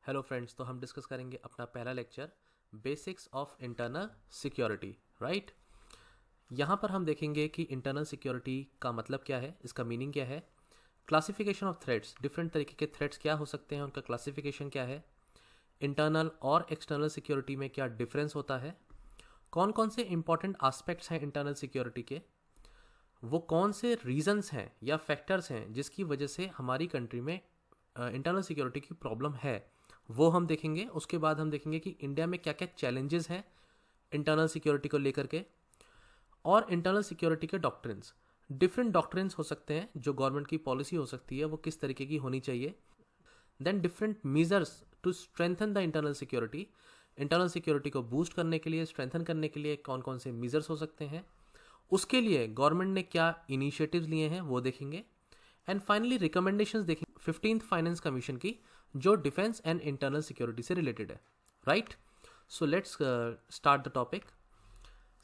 Hello friends, तो हम discuss करेंगे अपना पहला lecture basics of internal security. Right, यहाँ पर हम देखेंगे कि इंटरनल सिक्योरिटी का मतलब क्या है, इसका मीनिंग क्या है, क्लासिफिकेशन ऑफ थ्रेट्स, डिफरेंट तरीके के थ्रेट्स क्या हो सकते हैं, उनका क्लासिफिकेशन क्या है, इंटरनल और एक्सटर्नल सिक्योरिटी में क्या डिफरेंस होता है, कौन कौन से इंपॉर्टेंट आस्पेक्ट्स हैं इंटरनल सिक्योरिटी के, वो कौन से रीजंस हैं या फैक्टर्स हैं जिसकी वजह से हमारी कंट्री में इंटरनल सिक्योरिटी की प्रॉब्लम है, वो हम देखेंगे। उसके बाद हम देखेंगे कि इंडिया में क्या क्या चैलेंजेस हैं इंटरनल सिक्योरिटी को लेकर के, और इंटरनल सिक्योरिटी के डॉक्ट्रिन्स, डिफरेंट डॉक्ट्रिन्स हो सकते हैं, जो गवर्नमेंट की पॉलिसी हो सकती है वो किस तरीके की होनी चाहिए। Then different measures to strengthen the internal security, internal security को बूस्ट करने के लिए, स्ट्रेंथन करने के लिए कौन कौन से मेजर्स हो सकते हैं, उसके लिए गवर्नमेंट ने क्या इनिशिएटिव्स लिए हैं वो देखेंगे। एंड फाइनली रिकमेंडेशंस देखेंगे 15th फाइनेंस कमीशन की, जो डिफेंस एंड इंटरनल सिक्योरिटी से रिलेटेड है। Right, so let's start the topic.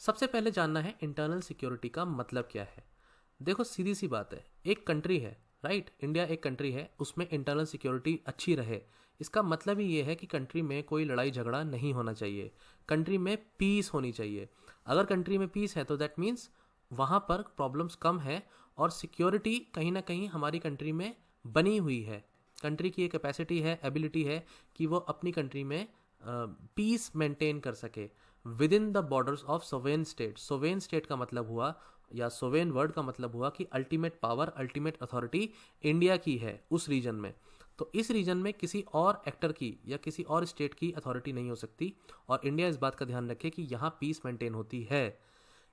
सबसे पहले जानना है इंटरनल सिक्योरिटी का मतलब क्या है। देखो, सीधी सी बात है, एक कंट्री है, राइट, इंडिया एक कंट्री है, उसमें इंटरनल सिक्योरिटी अच्छी रहे, इसका मतलब ही ये है कि कंट्री में कोई लड़ाई झगड़ा नहीं होना चाहिए, कंट्री में पीस होनी चाहिए। अगर कंट्री में पीस है तो दैट मीन्स वहाँ पर प्रॉब्लम्स कम है और सिक्योरिटी कहीं ना कहीं हमारी कंट्री में बनी हुई है। कंट्री की ये कैपेसिटी है, एबिलिटी है कि वो अपनी कंट्री में पीस मेंटेन कर सके with in the borders of sovereign state. Sovereign state का मतलब हुआ, या सोवेन वर्ड का मतलब हुआ कि ultimate power, ultimate authority India की है उस रीजन में। तो इस रीजन में किसी और एक्टर की या किसी और स्टेट की अथॉरिटी नहीं हो सकती, और इंडिया इस बात का ध्यान रखे कि यहाँ पीस मेंटेन होती है।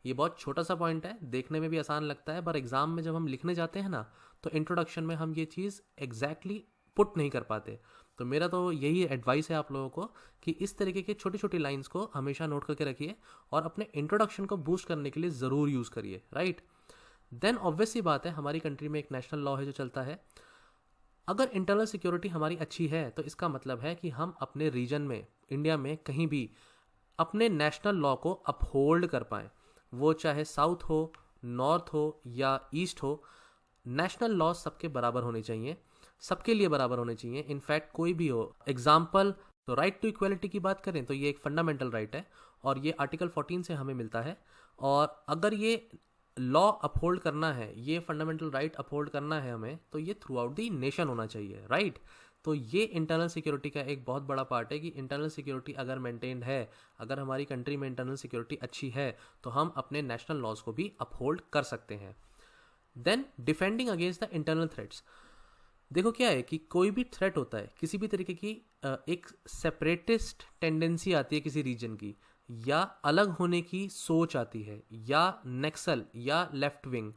ये बहुत छोटा सा पॉइंट है, देखने में भी आसान लगता है, पर एग्जाम में जब हम लिखने जाते हैं ना, तो इंट्रोडक्शन में हम ये चीज़ एग्जैक्टली पुट नहीं कर पाते। तो मेरा तो यही एडवाइस है आप लोगों को कि इस तरीके की छोटी छोटी लाइंस को हमेशा नोट करके रखिए और अपने इंट्रोडक्शन को बूस्ट करने के लिए ज़रूर यूज़ करिए। राइट, देन ऑब्वियस सी बात है, हमारी कंट्री में एक नेशनल लॉ है जो चलता है। अगर इंटरनल सिक्योरिटी हमारी अच्छी है तो इसका मतलब है कि हम अपने रीजन में, इंडिया में कहीं भी अपने नेशनल लॉ को अपहोल्ड कर पाएँ, वो चाहे साउथ हो, नॉर्थ हो या ईस्ट हो। नेशनल लॉ सबके बराबर होने चाहिए, सबके लिए बराबर होने चाहिए, इनफैक्ट कोई भी हो। एग्जाम्पल, तो राइट टू इक्वलिटी की बात करें तो ये एक फंडामेंटल राइट है और ये आर्टिकल 14 से हमें मिलता है। और अगर ये लॉ अपहोल्ड करना है, ये फंडामेंटल राइट अपहोल्ड करना है हमें, तो ये थ्रू आउट दी नेशन होना चाहिए। राइट, तो ये इंटरनल सिक्योरिटी का एक बहुत बड़ा पार्ट है कि इंटरनल सिक्योरिटी अगर मेंटेन्ड है, अगर हमारी कंट्री में इंटरनल सिक्योरिटी अच्छी है, तो हम अपने नेशनल लॉज को भी अपहोल्ड कर सकते हैं। Then defending against the internal threats. देखो क्या है कि कोई भी थ्रेट होता है, किसी भी तरीके की एक सेपरेटिस्ट टेंडेंसी आती है किसी रीजन की, या अलग होने की सोच आती है, या नेक्सल या लेफ्ट विंग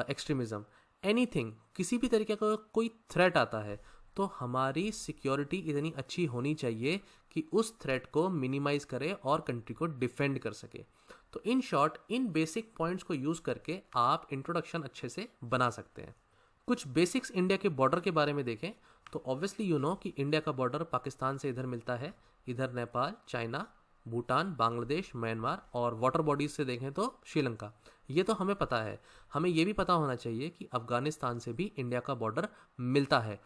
एक्सट्रीमिज्म, एनीथिंग, किसी भी तरीके का कोई थ्रेट आता है, तो हमारी सिक्योरिटी इतनी अच्छी होनी चाहिए कि उस थ्रेट को मिनिमाइज करे और कंट्री को डिफेंड कर सके। तो in short, in basic points को यूज़ करके आप इंट्रोडक्शन अच्छे से बना सकते हैं। कुछ बेसिक्स इंडिया के बॉर्डर के बारे में देखें तो ऑब्वियसली यू नो कि इंडिया का बॉर्डर पाकिस्तान से इधर मिलता है, इधर नेपाल, चाइना, भूटान, बांग्लादेश, म्यांमार, और वाटर बॉडीज से देखें तो श्रीलंका। ये तो हमें पता है। हमें ये भी पता होना चाहिए कि अफगानिस्तान से भी इंडिया का बॉर्डर मिलता है।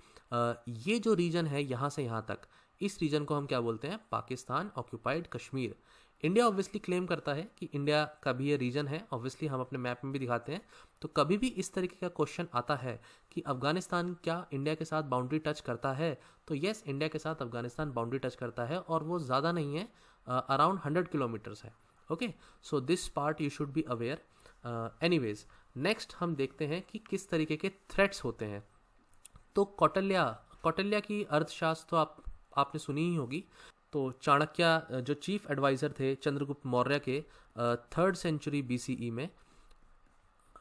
ये जो रीजन है यहाँ से यहाँ तक, इस रीजन को हम क्या बोलते हैं? Pakistan occupied Kashmir. India obviously claim करता है कि इंडिया का भी ये रीजन है, ऑब्वियसली हम अपने मैप में भी दिखाते हैं। तो कभी भी इस तरीके का क्वेश्चन आता है कि अफगानिस्तान क्या इंडिया के साथ बाउंड्री टच करता है, तो यस, इंडिया के साथ अफगानिस्तान बाउंड्री टच करता है, और वो ज़्यादा नहीं है, अराउंड 100 किलोमीटर्स है। Okay, so this part you should be aware. Anyways, next हम देखते हैं कि किस तरीके के थ्रेट्स होते हैं। तो कौटिल्य की अर्थशास्त्र तो आपने सुनी ही होगी। तो चाणक्य जो चीफ एडवाइज़र थे चंद्रगुप्त मौर्य के 3rd सेंचुरी BCE में,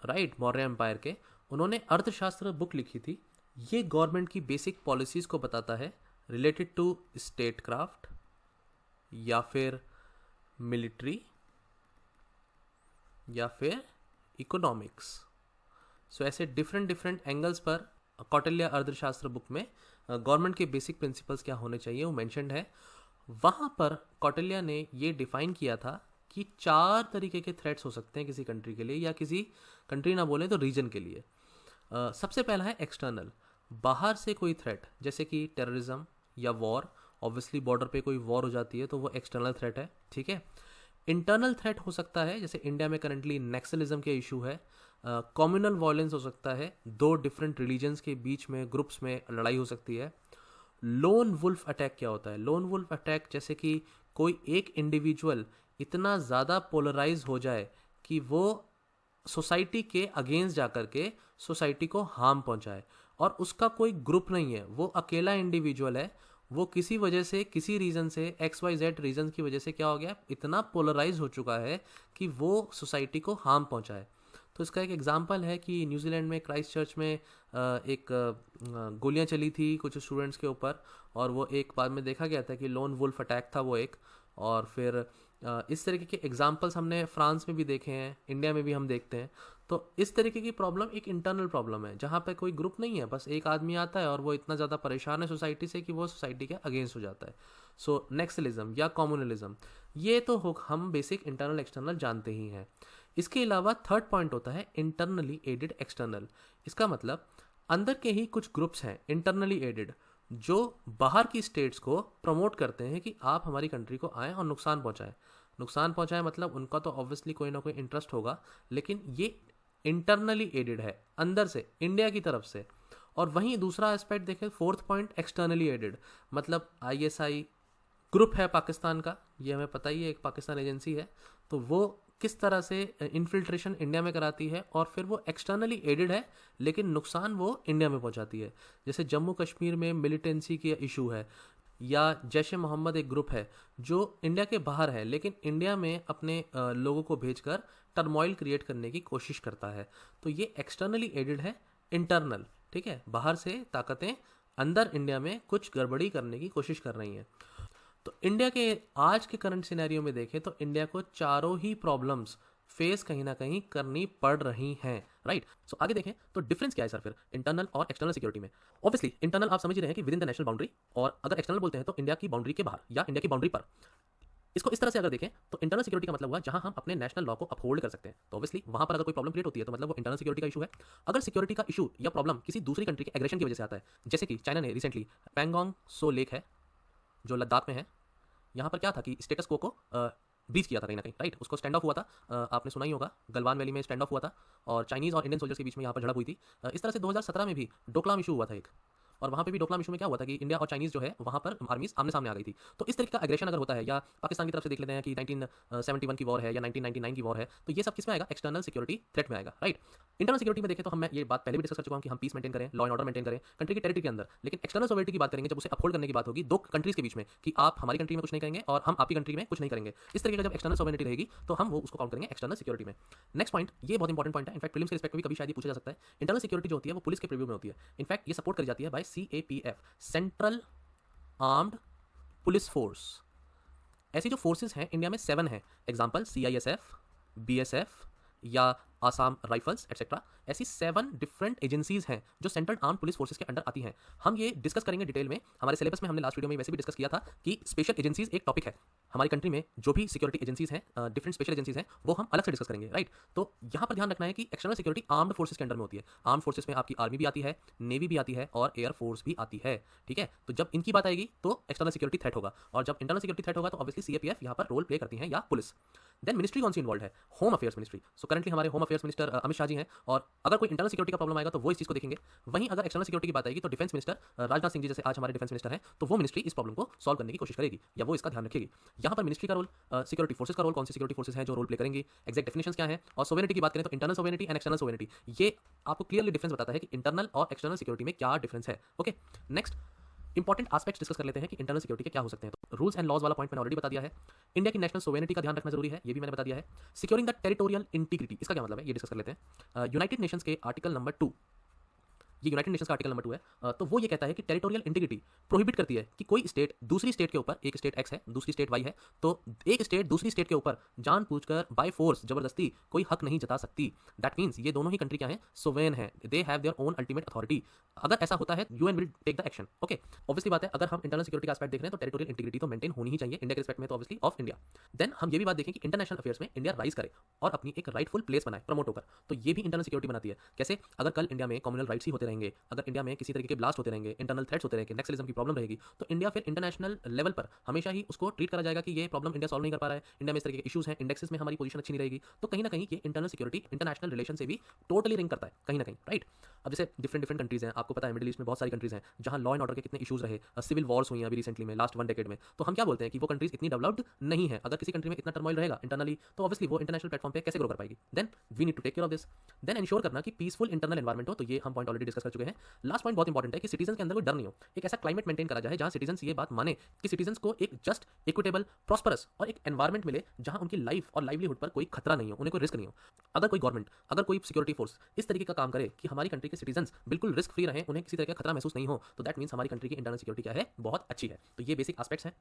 राइट, मौर्य एम्पायर के, उन्होंने अर्थशास्त्र बुक लिखी थी। ये गवर्नमेंट की बेसिक पॉलिसीज़ को बताता है रिलेटेड टू स्टेट क्राफ्ट या फिर मिलिट्री या फिर इकोनॉमिक्स। सो ऐसे डिफरेंट डिफरेंट एंगल्स पर कौटिल्य अर्थशास्त्र बुक में गवर्नमेंट के बेसिक प्रिंसिपल्स क्या होने चाहिए वो मेंशन्ड है। वहाँ पर कौटिल्य ने ये डिफाइन किया था कि 4 तरीके के थ्रेट्स हो सकते हैं किसी कंट्री के लिए, या किसी कंट्री ना बोले तो रीजन के लिए। सबसे पहला है एक्सटर्नल, बाहर से कोई थ्रेट, जैसे कि टेररिज्म या वॉर, ऑब्वियसली बॉर्डर पे कोई वॉर हो जाती है तो वो एक्सटर्नल थ्रेट है, ठीक है। इंटरनल थ्रेट हो सकता है, जैसे इंडिया में करंटली नेक्सलिज्म के इशू है, कम्युनल वायलेंस हो सकता है, दो डिफरेंट रिलीजन्स के बीच में ग्रुप्स में लड़ाई हो सकती है। लोन वुल्फ अटैक क्या होता है? लोन वुल्फ अटैक जैसे कि कोई एक इंडिविजुअल इतना ज़्यादा पोलराइज हो जाए कि वो सोसाइटी के अगेंस्ट जा कर के सोसाइटी को हार्म पहुंचाए, और उसका कोई ग्रुप नहीं है, वो अकेला इंडिविजुअल है, वो किसी वजह से, किसी रीज़न से, XYZ रीज़न की वजह से क्या हो गया, इतना पोलराइज हो चुका है कि वो सोसाइटी को हार्म पहुंचाए। तो इसका एक एग्जांपल है कि न्यूजीलैंड में क्राइस्ट चर्च में एक गोलियां चली थी कुछ स्टूडेंट्स के ऊपर, और वो एक बाद में देखा गया था कि लोन वुल्फ अटैक था वो एक। और फिर इस तरीके के एग्जांपल्स हमने फ्रांस में भी देखे हैं, इंडिया में भी हम देखते हैं। तो इस तरीके की प्रॉब्लम एक इंटरनल प्रॉब्लम है, जहाँ पे कोई ग्रुप नहीं है, बस एक आदमी आता है और वो इतना ज़्यादा परेशान है सोसाइटी से कि वो सोसाइटी के अगेंस्ट हो जाता है। सो नेक्सलिज्म या कम्युनलिज्म, ये तो हो हम बेसिक इंटरनल एक्सटर्नल जानते ही हैं। इसके अलावा थर्ड पॉइंट होता है इंटरनली एडेड एक्सटर्नल। इसका मतलब अंदर के ही कुछ ग्रुप्स हैं इंटरनली एडेड, जो बाहर की स्टेट्स को प्रमोट करते हैं कि आप हमारी कंट्री को आएँ और नुकसान पहुँचाएं। नुकसान पहुँचाएं मतलब उनका तो ऑब्वियसली कोई ना कोई इंटरेस्ट होगा, लेकिन ये इंटरनली एडेड है अंदर से, इंडिया की तरफ से। और वहीं दूसरा एस्पेक्ट देखें, फोर्थ पॉइंट एक्सटर्नली एडेड, मतलब ISI ग्रुप है पाकिस्तान का, ये हमें पता ही है, एक पाकिस्तान एजेंसी है, तो वो किस तरह से इन्फिल्ट्रेशन इंडिया में कराती है, और फिर वो एक्सटर्नली एडेड है लेकिन नुकसान वो इंडिया में पहुंचाती है। जैसे जम्मू कश्मीर में मिलिटेंसी की इशू है, या जैश मोहम्मद एक ग्रुप है जो इंडिया के बाहर है लेकिन इंडिया में अपने लोगों को भेजकर टर्मोइल क्रिएट करने की कोशिश करता है। तो ये एक्सटर्नली एडेड है, इंटरनल, ठीक है, बाहर से ताकतें अंदर इंडिया में कुछ गड़बड़ी करने की कोशिश कर रही हैं। तो इंडिया के आज के करंट सिनेरियो में देखें तो इंडिया को चारों ही प्रॉब्लम्स फेस कहीं ना कहीं करनी पड़ रही हैं, राइट। सो आगे देखें तो डिफरेंस क्या है सर फिर इंटरनल और एक्सटर्नल सिक्योरिटी में? ऑब्वियसली इंटरनल आप समझ ही रहे हैं कि with in the national boundary, और अगर एक्सटर्नल बोलते हैं तो इंडिया की बाउंड्री के बाहर या इंडिया की बाउंड्री पर। इसको इस तरह से अगर देखें तो इंटरनल सिक्योरिटी का मतलब हुआ जहां हम अपने नेशनल लॉ को अपहोल्ड कर सकते हैं। तो ऑब्वियसली वहां पर अगर कोई प्रॉब्लम क्रिएट होती है तो मतलब वो इंटरनल सिक्योरिटी का इशू है। अगर सिक्योरिटी का इशू या प्रॉब्लम किसी दूसरी कंट्री के एग्रेशन की वजह से आता है, जैसे कि चाइना ने रिसेंटली पैंगोंग सो लेक है जो लद्दाख में है, यहाँ पर क्या था कि स्टेटस को ब्रीच किया था कहीं ना कहीं, राइट। उसको स्टैंड ऑफ हुआ था, आपने सुना ही होगा, गलवान वैली में स्टैंड ऑफ हुआ था और चाइनीज़ और इंडियन सोल्जर्स के बीच में यहाँ पर झड़प हुई थी। इस तरह से 2017 में भी डोकलाम इशू हुआ था एक, और वहाँ पे भी डोकलाम इशू में क्या हुआ था कि इंडिया और चाइनीज़ जो है वहाँ पर आर्मीज आमने सामने आ गई थी। तो इस तरीके का एग्रेशन अगर होता है, या पाकिस्तान की तरफ से देख लेते हैं कि 1971 की वॉर है या 1999 की वॉर है, तो ये सब किस में आएगा? एक्सटर्नल सिक्योरिटी थ्रेट में आएगा, राइट। इंटरनल सिक्योरिटी में देखें तो हम ये बात पहले भी डिस्कस कर चुका हूँ कि हम पीस मेंटेन करें, लॉ एंड ऑर्डर मेंटेन करें कंट्री की टेरिटरी के अंदर। लेकिन एक्सटर्नल सॉवरेनिटी की बात करेंगे जब उसे अपहोल्ड करने की बात होगी दो कंट्रीज के बीच में, कि आप हमारी कंट्री में कुछ नहीं करेंगे और हम आपकी कंट्री में कुछ नहीं करेंगे, इस तरीके का जब एक्सटर्नल सॉवरेनिटी रहेगी तो हम वो उसको काउंट करेंगे एक्सटर्नल सिक्योरिटी में। नेक्स्ट पॉइंट, ये बहुत इंपॉर्टेंट पॉइंट है, इनफैक्ट प्रीलिम्स के रिस्पेक्ट में भी कभी शायद पूछा जा सकता है। इंटरनल सिक्योरिटी जो होती है वो पुलिस के प्रीव्यू में होती है, इनफैक्ट ये सपोर्ट करी जाती है by CAPF, central armed police force. ऐसी जो फोर्सेस हैं इंडिया में 7 हैं, एग्जांपल CISF, BSF या आसाम राइफल्स एटसेट्रा। ऐसी 7 डिफरेंट एजेंसीज हैं जो सेंट्रल आर्म पुलिस फोर्सेस के अंडर आती हैं। हम ये डिस्कस करेंगे डिटेल में, हमारे सिलेबस में हमने लास्ट वीडियो में वैसे भी डिस्कस किया था कि स्पेशल एजेंसीज एक टॉपिक है। हमारी कंट्री में जो भी सिक्योरिटी एजेंसीज हैं, डिफरेंट स्पेशल एजेंसीज हैं, वो हम अलग से डिस्कस करेंगे, राइट। तो यहाँ पर ध्यान रखना है कि एक्सटर्नल सिक्योरिटी आर्म्ड फोर्सेस के अंडर में होती है। आर्म्ड फोर्सेस में आपकी आर्मी भी आती है, नेवी भी आती है और एयर फोर्स भी आती है, ठीक है। तो जब इनकी बात आएगी तो एक्सटर्नल सिक्योरिटी थ्रेट होगा, और जब इंटरनल सिक्योरिटी थ्रेट होगा तो ऑब्वियसली CAPF यहाँ पर रोल प्ले करती है, या पुलिस। देन मिनिस्ट्री कौन सी इन्वॉल्व है? Home affairs ministry. So currently हमारे home affairs minister Amit Shah ji हैं, और अगर कोई इंटरनल सिक्योरिटी का प्रॉब्लम आएगा तो वो इस चीज़ को देखेंगे। वहीं अगर एक्सटर्नल सिक्योरिटी की बात आएगी तो डिफेंस मिनिस्टर राजनाथ सिंह जी जैसे आज हमारे डिफेंस मिनिस्टर हैं, तो वो मिनिस्ट्री इस प्रॉब्लम को सॉल्व करने की कोशिश करेगी या वो इसका ध्यान रखेगी। यहाँ पर मिनिस्ट्री का रोल, सिक्योरिटी फोर्सेस का रोल, कौन सी सिक्योरिटी फोर्सेस हैं जो रोल प्ले करेंगी, एक्जैक्ट डेफिनेशंस क्या है। और सोवेरेनिटी की बात करें तो इंटरनल सोवेरेनिटी एंड एक्सटर्नल सोवेरेनिटी, ये आपको क्लियरली डिफरेंस बताता है कि इंटरनल और एक्सटर्नल सिक्योरिटी में क्या डिफरेंस है। Okay, next important aspects discuss कर लेते हैं कि इंटरनल सिक्योरिटी के क्या हो सकते हैं। तो रूल्स एंड लॉज वाला पॉइंट मैंने ऑलरेडी बता दिया है। इंडिया की नेशनल सोवेरेनिटी का ध्यान रखना जरूरी है, ये भी मैंने बता दिया है। सिक्योरिंग द टेरिटोरियल इंटीग्रिटी, इसका क्या मतलब है ये डिस्कस कर लेते हैं। यूनाइटेड नेशंस के आर्टिकल नंबर 2, ये यूनाइटेड नेशंस का आर्टिकल नंबर 2 है, तो वो ये कहता है कि टेरिटोरियल इंटीग्रिटी प्रोहिबिट करती है कि कोई स्टेट दूसरी स्टेट के ऊपर, एक स्टेट X है दूसरी स्टेट Y है, तो एक स्टेट दूसरी स्टेट के ऊपर जानबूझकर बाय फोर्स जबरदस्ती कोई हक नहीं जता सकती। दैट मीन्स ये दोनों ही कंट्री क्या है? सोवेरेन है, they have their own ultimate authority. अगर ऐसा होता है UN will take the action. Okay, obviously बात है, अगर हम इंटरनल सिक्योरिटी का एस्पेक्ट देख रहे हैं तो टेरिटोरियल इंटीग्रिटी तो मेंटेन होनी ही चाहिए इंडिया के रिस्पेक्ट में, तो ऑब्वियसली ऑफ इंडिया। देन हम ये भी बात देखें कि इंटरनेशनल अफेयर्स में इंडिया राइज करे और अपनी एक राइटफुल प्लेस बनाए, प्रमोट होकर, तो ये भी इंटरनल सिक्योरिटी बनाती है। कैसे? अगर कल इंडिया में कम्युनल राइट्स ही होते रहेंगे, अगर इंडिया में किसी तरीके के ब्लास्ट होते रहेंगे, इंटरनल थ्रेट्स होते रहेंगे, नक्सलिज्म की प्रॉब्लम रहेगी, तो इंडिया फिर इंटरनेशनल लेवल पर हमेशा ही उसको ट्रीट करा जाएगा कि ये प्रॉब्लम इंडिया सॉल्व नहीं कर पा रहा है, इंडिया में इस तरीके के इशूज़ हैं, इंडेक्सेस में हमारी पोजीशन अच्छी नहीं रहेगी। तो कहीं न कहीं ये इंटरनल सिक्योरिटी इंटरनेशनल रिलेशन से भी टोटली लिंक करता है कहीं न कहीं, राइट? अब जैसे डिफरेंट डिफरेंट कंट्रीज़ हैं, आपको पता है मिडिल ईस्ट में बहुत सारी कंट्रीज़ हैं जहाँ लॉ एंड ऑर्डर के कितने इशूज़ रहे, सिविल वॉर्स हुई हैं अभी रिसेंटली में, लास्ट 1 डेकेड में। तो हम क्या बोलते हैं कि वो कंट्रीज़ इतनी डेवलप्ड नहीं है। अगर किसी कंट्री में इतना टर्मोइल रहेगा इंटरनली, तो ऑब्वियसली वो इंटरनेशनल प्लेटफॉर्म पे कैसे ग्रो कर पाएगी? Then we need to take care of this. Then ensure करना कि पीसफुल इंटरनल एनवायरनमेंट हो, तो ये हम पॉइंट ऑलरेडी डिस्कस कर चुके हैं। लास्ट पॉइंट बहुत इंपॉर्टेंट है कि सिटीजन के अंदर कोई डर नहीं हो। एक ऐसा क्लाइमेट मेंटेन करा जाए जहां सिटीजन ये बात माने कि सिटीजन को एक जस्ट, इक्विटेबल, प्रॉस्परस और एक एनवायरमेंट मिले जहां उनकी लाइफ और लाइवलीहुड पर कोई खतरा नहीं हो, उन्हें कोई रिस्क नहीं हो। अगर कोई गवर्नमेंट, अगर कोई सिक्योरिटी फोर्स इस तरीके का काम करे कि हमारी कंट्री के सिटीजन बिल्कुल रिस्क फ्री रहें, उन्हें किसी तरह का खतरा महसूस नहीं हो, तो दैट मीन्स हमारी कंट्री की इंटरनल सिक्योरिटी क्या है, बहुत अच्छी है। तो ये बेसिक एस्पेक्ट्स हैं।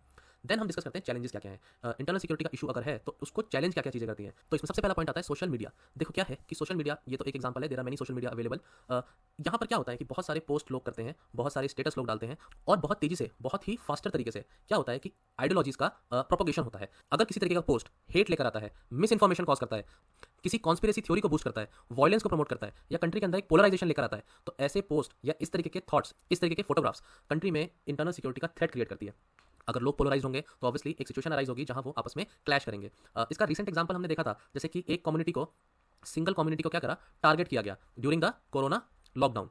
देन हम डिस्कस करते हैं चैलेंजेस क्या क्या है। इंटरनल सिक्योरिटी का इशू अगर है तो उसको चैलेंज क्या क्या चीजें करती हैं। तो इसमें सबसे पहला पॉइंट आता है सोशल मीडिया। देखो क्या है कि सोशल मीडिया, ये तो एक एग्जांपल है, there are many social media available. यहाँ पर क्या होता है कि बहुत सारे पोस्ट लोग करते हैं, बहुत सारे स्टेटस लोग डालते हैं, और बहुत तेजी से, बहुत ही फास्टर तरीके से क्या होता है कि आइडियोलॉजीज का प्रोपोगेशन होता है। अगर किसी तरीके का पोस्ट हेट लेकर आता है, मिस इन्फॉर्मेशन कॉज करता है, किसी कॉन्स्पिरेसी थ्योरी को बूस्ट करता है, वायलेंस को प्रमोट करता है, या कंट्री के अंदर एक पोलराइजेशन लेकर आता है, तो ऐसे पोस्ट या इस तरीके के थॉट्स, इस तरीके के फोटोग्राफ्स कंट्री में इंटरनल सिक्योरिटी का थ्रेट क्रिएट करती है। अगर लोग पोलराइज होंगे तो ऑब्वियसली एक सिचुएशन अराइज होगी जहां वो आपस में क्लैश करेंगे। इसका रिसेंट एग्जांपल हमने देखा था, जैसे कि एक कम्युनिटी को, सिंगल कम्युनिटी को क्या करा, टारगेट किया गया ड्यूरिंग द कोरोना लॉकडाउन,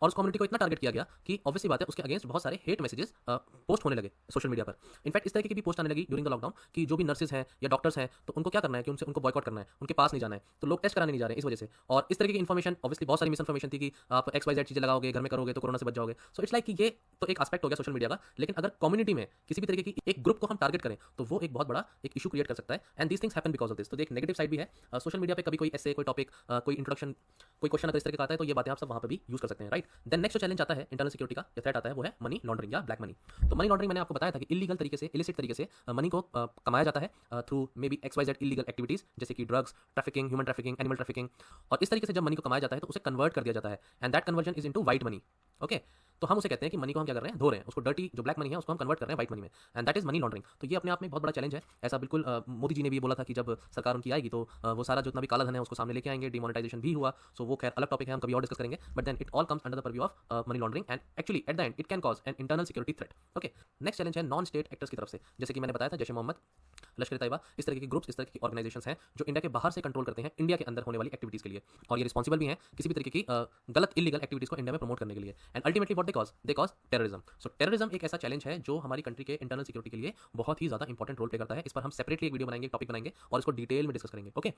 और उस कम्युनिटी को इतना टारगेट किया गया कि ऑब्वियसली बात है उसके अगेंस्ट बहुत सारे हेट मैसेजेस पोस्ट होने लगे सोशल मीडिया पर। इनफैक्ट इस तरीके की भी पोस्ट आने लगी ड्यूरिंग द लॉकडाउन कि जो भी नर्सेज हैं या डॉक्टर्स हैं, तो उनको क्या करना है कि उनको बॉयकॉट करना है, उनके पास नहीं जाना है, तो लोग टेस्ट कराने नहीं जा रहे हैं इस वजह से। और इस तरीके की इन्फॉर्मेशन, ऑब्वियसली बहुत सारी मिस इन्फॉर्मेशन थी कि आप XYZ चीजें लगाओगे, घर में करोगे तो कोरोना से बच जाओगे। सो इट्स लाइक कि ये तो एक एस्पेक्ट हो गया सोशल मीडिया का, लेकिन अगर कम्युनिटी में किसी भी तरीके की एक ग्रुप को हम टारगेट करें तो वो एक बहुत बड़ा एक इशू क्रिएट कर सकता है, and these things happen because of this. तो एक नेगेटिव साइड भी है सोशल मीडिया पे। कभी कोई ऐसे कोई टॉपिक, कोई इंट्रोडक्शन, कोई क्वेश्चन अगर इस तरीके का आता है, तो ये बातें आप सब वहां पर भी यूज कर सकते हैं, राइट? देन नेक्स्ट चैलेंज आता है इंटरनल सिक्योरिटी का, या थ्रेट आता है, वो है मनी लॉन्ड्रिंग या ब्लैक मनी। तो मनी लॉन्ड्रिंग मैंने आपको बताया था कि इलीगल तरीके से, इलिसिट तरीके से मनी को कमाया जाता है through may be XYZ illegal activities, जैसे कि drugs trafficking, human trafficking, animal trafficking. और इस तरीके से जब मनी को कमाया जाता है तो उसे कन्वर्ट कर दिया जाता है, and that conversion is into white money. Okay, तो हम उसे कहते हैं कि मनी को हम क्या कर रहे हैं, धो रहे हैं, उसको डर्टी जो ब्लैक मनी है उसको हम कन्वर्ट कर रहे हैं व्हाइट मनी में, and that is money laundering. तो ये अपने आप में बहुत बड़ा चैलेंज है। ऐसा बिल्कुल मोदी जी ने भी बोला था कि जब सरकार उनकी आएगी तो वो सारा जितना भी काला धन है उसको सामने लेके आएंगे, डिमोनेटाइजेशन भी हुआ। सो वो खैर अलग टॉपिक है, हम कभी और डिस्कस करेंगे, but then it all comes under the purview of money laundering, and actually at the end it can cause an internal security threat. Okay, next challenge है नॉन स्टेट एक्टर्स की तरफ से, जैसे कि मैंने बताया था जैश ए मोहम्मद, लश्कर तैयबा, इस तरह के ग्रुप्स, इस तरह की ऑर्गेनाइजेशंस हैं जो इंडिया के बाहर से कंट्रोल करते हैं इंडिया के अंदर होने वाली एक्टिविटीज के लिए, और ये रिस्पॉन्सिबल भी हैं किसी भी तरीके की गलत इलीगल एक्टिविटीज को इंडिया में प्रमोट करने के लिए। And ultimately what they cause terrorism. So terrorism एक ऐसा चैलेंज है जो हमारी कंट्री के इंटरनल सिक्योरिटी के लिए बहुत ही ज्यादा इंपॉर्टेंट रोल प्ले करता है। इस पर हम सेपरेटली एक वीडियो बनाएंगे, टॉपिक बनाएंगे और इसको डिटेल में डिस्कस करेंगे। ओके,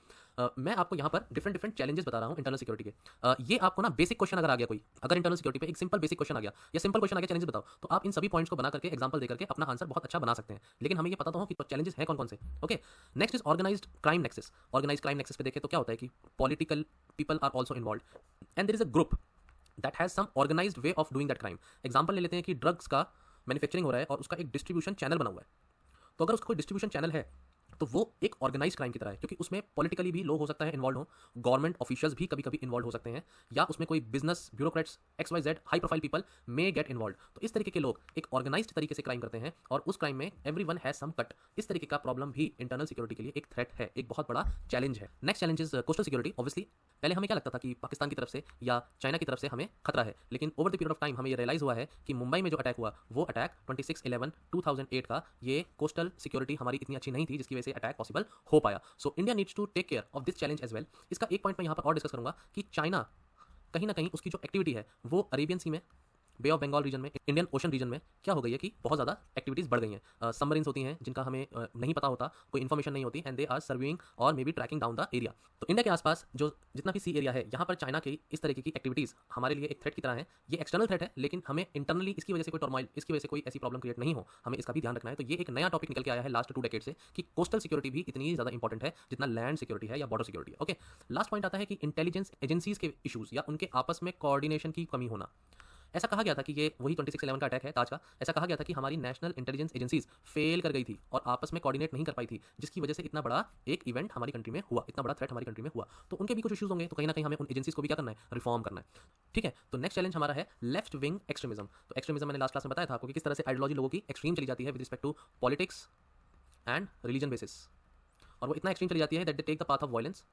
मैं आपको यहाँ पर डिफरेंट डिफरेंट चैलेंजेस बता रहा हूँ इंटरनल सिक्योरिटी के। ये आपको ना बेसिक क्वेश्चन अगर आ गया कोई, अगर इंटरनल सिक्योरिटी पे एक सिंपल बेसिक क्वेश्चन आ गया या सिंपल क्वेश्चन आ गया चैलेंजेस बताओ, तो आप इन सभी पॉइंट्स को बना करके एग्जांपल दे करके अपना आंसर बहुत अच्छा बना सकते हैं। लेकिन हमें ये पता तो हो कि चैलेंजेस हैं कौन कौन से। Okay, next is organized crime nexus. Organized crime nexus पे देखें तो क्या होता है कि political people are also involved, and there is a group that has some organized way of doing that crime. Example ले लेते हैं कि ड्रग्स का मैन्युफैक्चरिंग हो रहा है और उसका एक डिस्ट्रीब्यूशन चैनल बना हुआ है। तो अगर उसका कोई डिस्ट्रीब्यूशन चैनल है तो वो एक ऑर्गेनाइज क्राइम की तरह है, क्योंकि उसमें पॉलिटिकली भी लोग हो सकता है इन्वॉल्व हो, गवर्नमेंट ऑफिशियल्स भी कभी कभी इन्वॉल्व हो सकते हैं, या उसमें कोई business bureaucrats XYZ high profile people may get involve. तो इस तरीके के लोग एक ऑर्गेनाइज्ड तरीके से क्राइम करते हैं और उस क्राइम में एवरीवन हैज सम कट। इस तरीके का प्रॉब्लम भी इंटरनल सिक्योरिटी के लिए एक थ्रेट है, एक बहुत बड़ा चैलेंज है। Next challenge is coastal security. Obviously पहले हमें क्या लगता था कि पाकिस्तान की तरफ से या चाइना की तरफ से हमें खतरा है, लेकिन over the period of time हमें ये रियलाइज हुआ है कि मुंबई में जो अटैक हुआ वो अटैक 26/11/2008 का, ये कोस्टल सिक्योरिटी हमारी इतनी अच्छी नहीं थी जिसकी वजह से अटैक पॉसिबल हो पाया। So India needs to take care of this challenge as well. इसका एक पॉइंट मैं यहाँ पर और डिस्कस करूंगा कि चाइना कहीं ना कहीं उसकी जो एक्टिविटी है वो अरेबियन सी में, बे ऑफ बंगाल रीजन में, इंडियन ओशन रीजन में क्या हो गई है कि बहुत ज़्यादा एक्टिविटीज़ बढ़ गई हैं। सबमरीन्स होती हैं जिनका हमें नहीं पता होता, कोई इन्फॉर्मेशन नहीं होती, एंड दे आर सर्विंग और maybe tracking down the area. तो इंडिया के आसपास जो जितना भी सी एरिया है, यहाँ पर चाइना की इस तरीके की एक्टिविटीज़ हमारे लिए एक थ्रेट की तरह है। ये एक्सटर्नल थ्रेट है, लेकिन हमें इंटरनली इसकी वजह से कोई टर्मोइल, इसकी वजह से कोई ऐसी प्रॉब्लम क्रिएट नहीं हो, हमें इसका भी ध्यान रखना है। तो ये एक नया टॉपिक निकल के आया है लास्ट 2 डेकेड से कि कोस्टल सिक्योरिटी भी इतनी ज़्यादा इंपॉर्टेंट है जितना लैंड सिक्योरिटी है या बॉर्डर सिक्योरिटी है। ओके, लास्ट पॉइंट आता है कि इंटेलिजेंस एजेंसीज के इशूज़ या उनके आपस में कोऑर्डिनेशन की कमी होना। ऐसा कहा गया था कि ये वही 26/11 का अटैक है, ताज का। ऐसा कहा गया था कि हमारी नेशनल इंटेलिजेंस एजेंसीज फेल कर गई थी और आपस में कोऑर्डिनेट नहीं कर पाई थी, जिसकी वजह से इतना बड़ा एक इवेंट हमारी कंट्री में हुआ, इतना बड़ा थ्रेट हमारी कंट्री में हुआ। तो उनके भी कुछ इशूज होंगे, तो कहीं ना कहीं हमें उन एजेंसीज को भी क्या करना है, रिफॉर्म करना है। ठीक है, तो नेक्स्ट चैलेंज हमारा है लेफ्ट विंग एक्सट्रीमिज्म। तो एक्सट्रीमिज्म मैंने लास्ट क्लास में बताया था आपको कि किस तरह से आइडियोलॉजी लोगों की एक्सट्रीम चली जाती है with respect to politics and religion basis, और वो इतना एक्सट्रीम चली जाती है that they take the path of violence,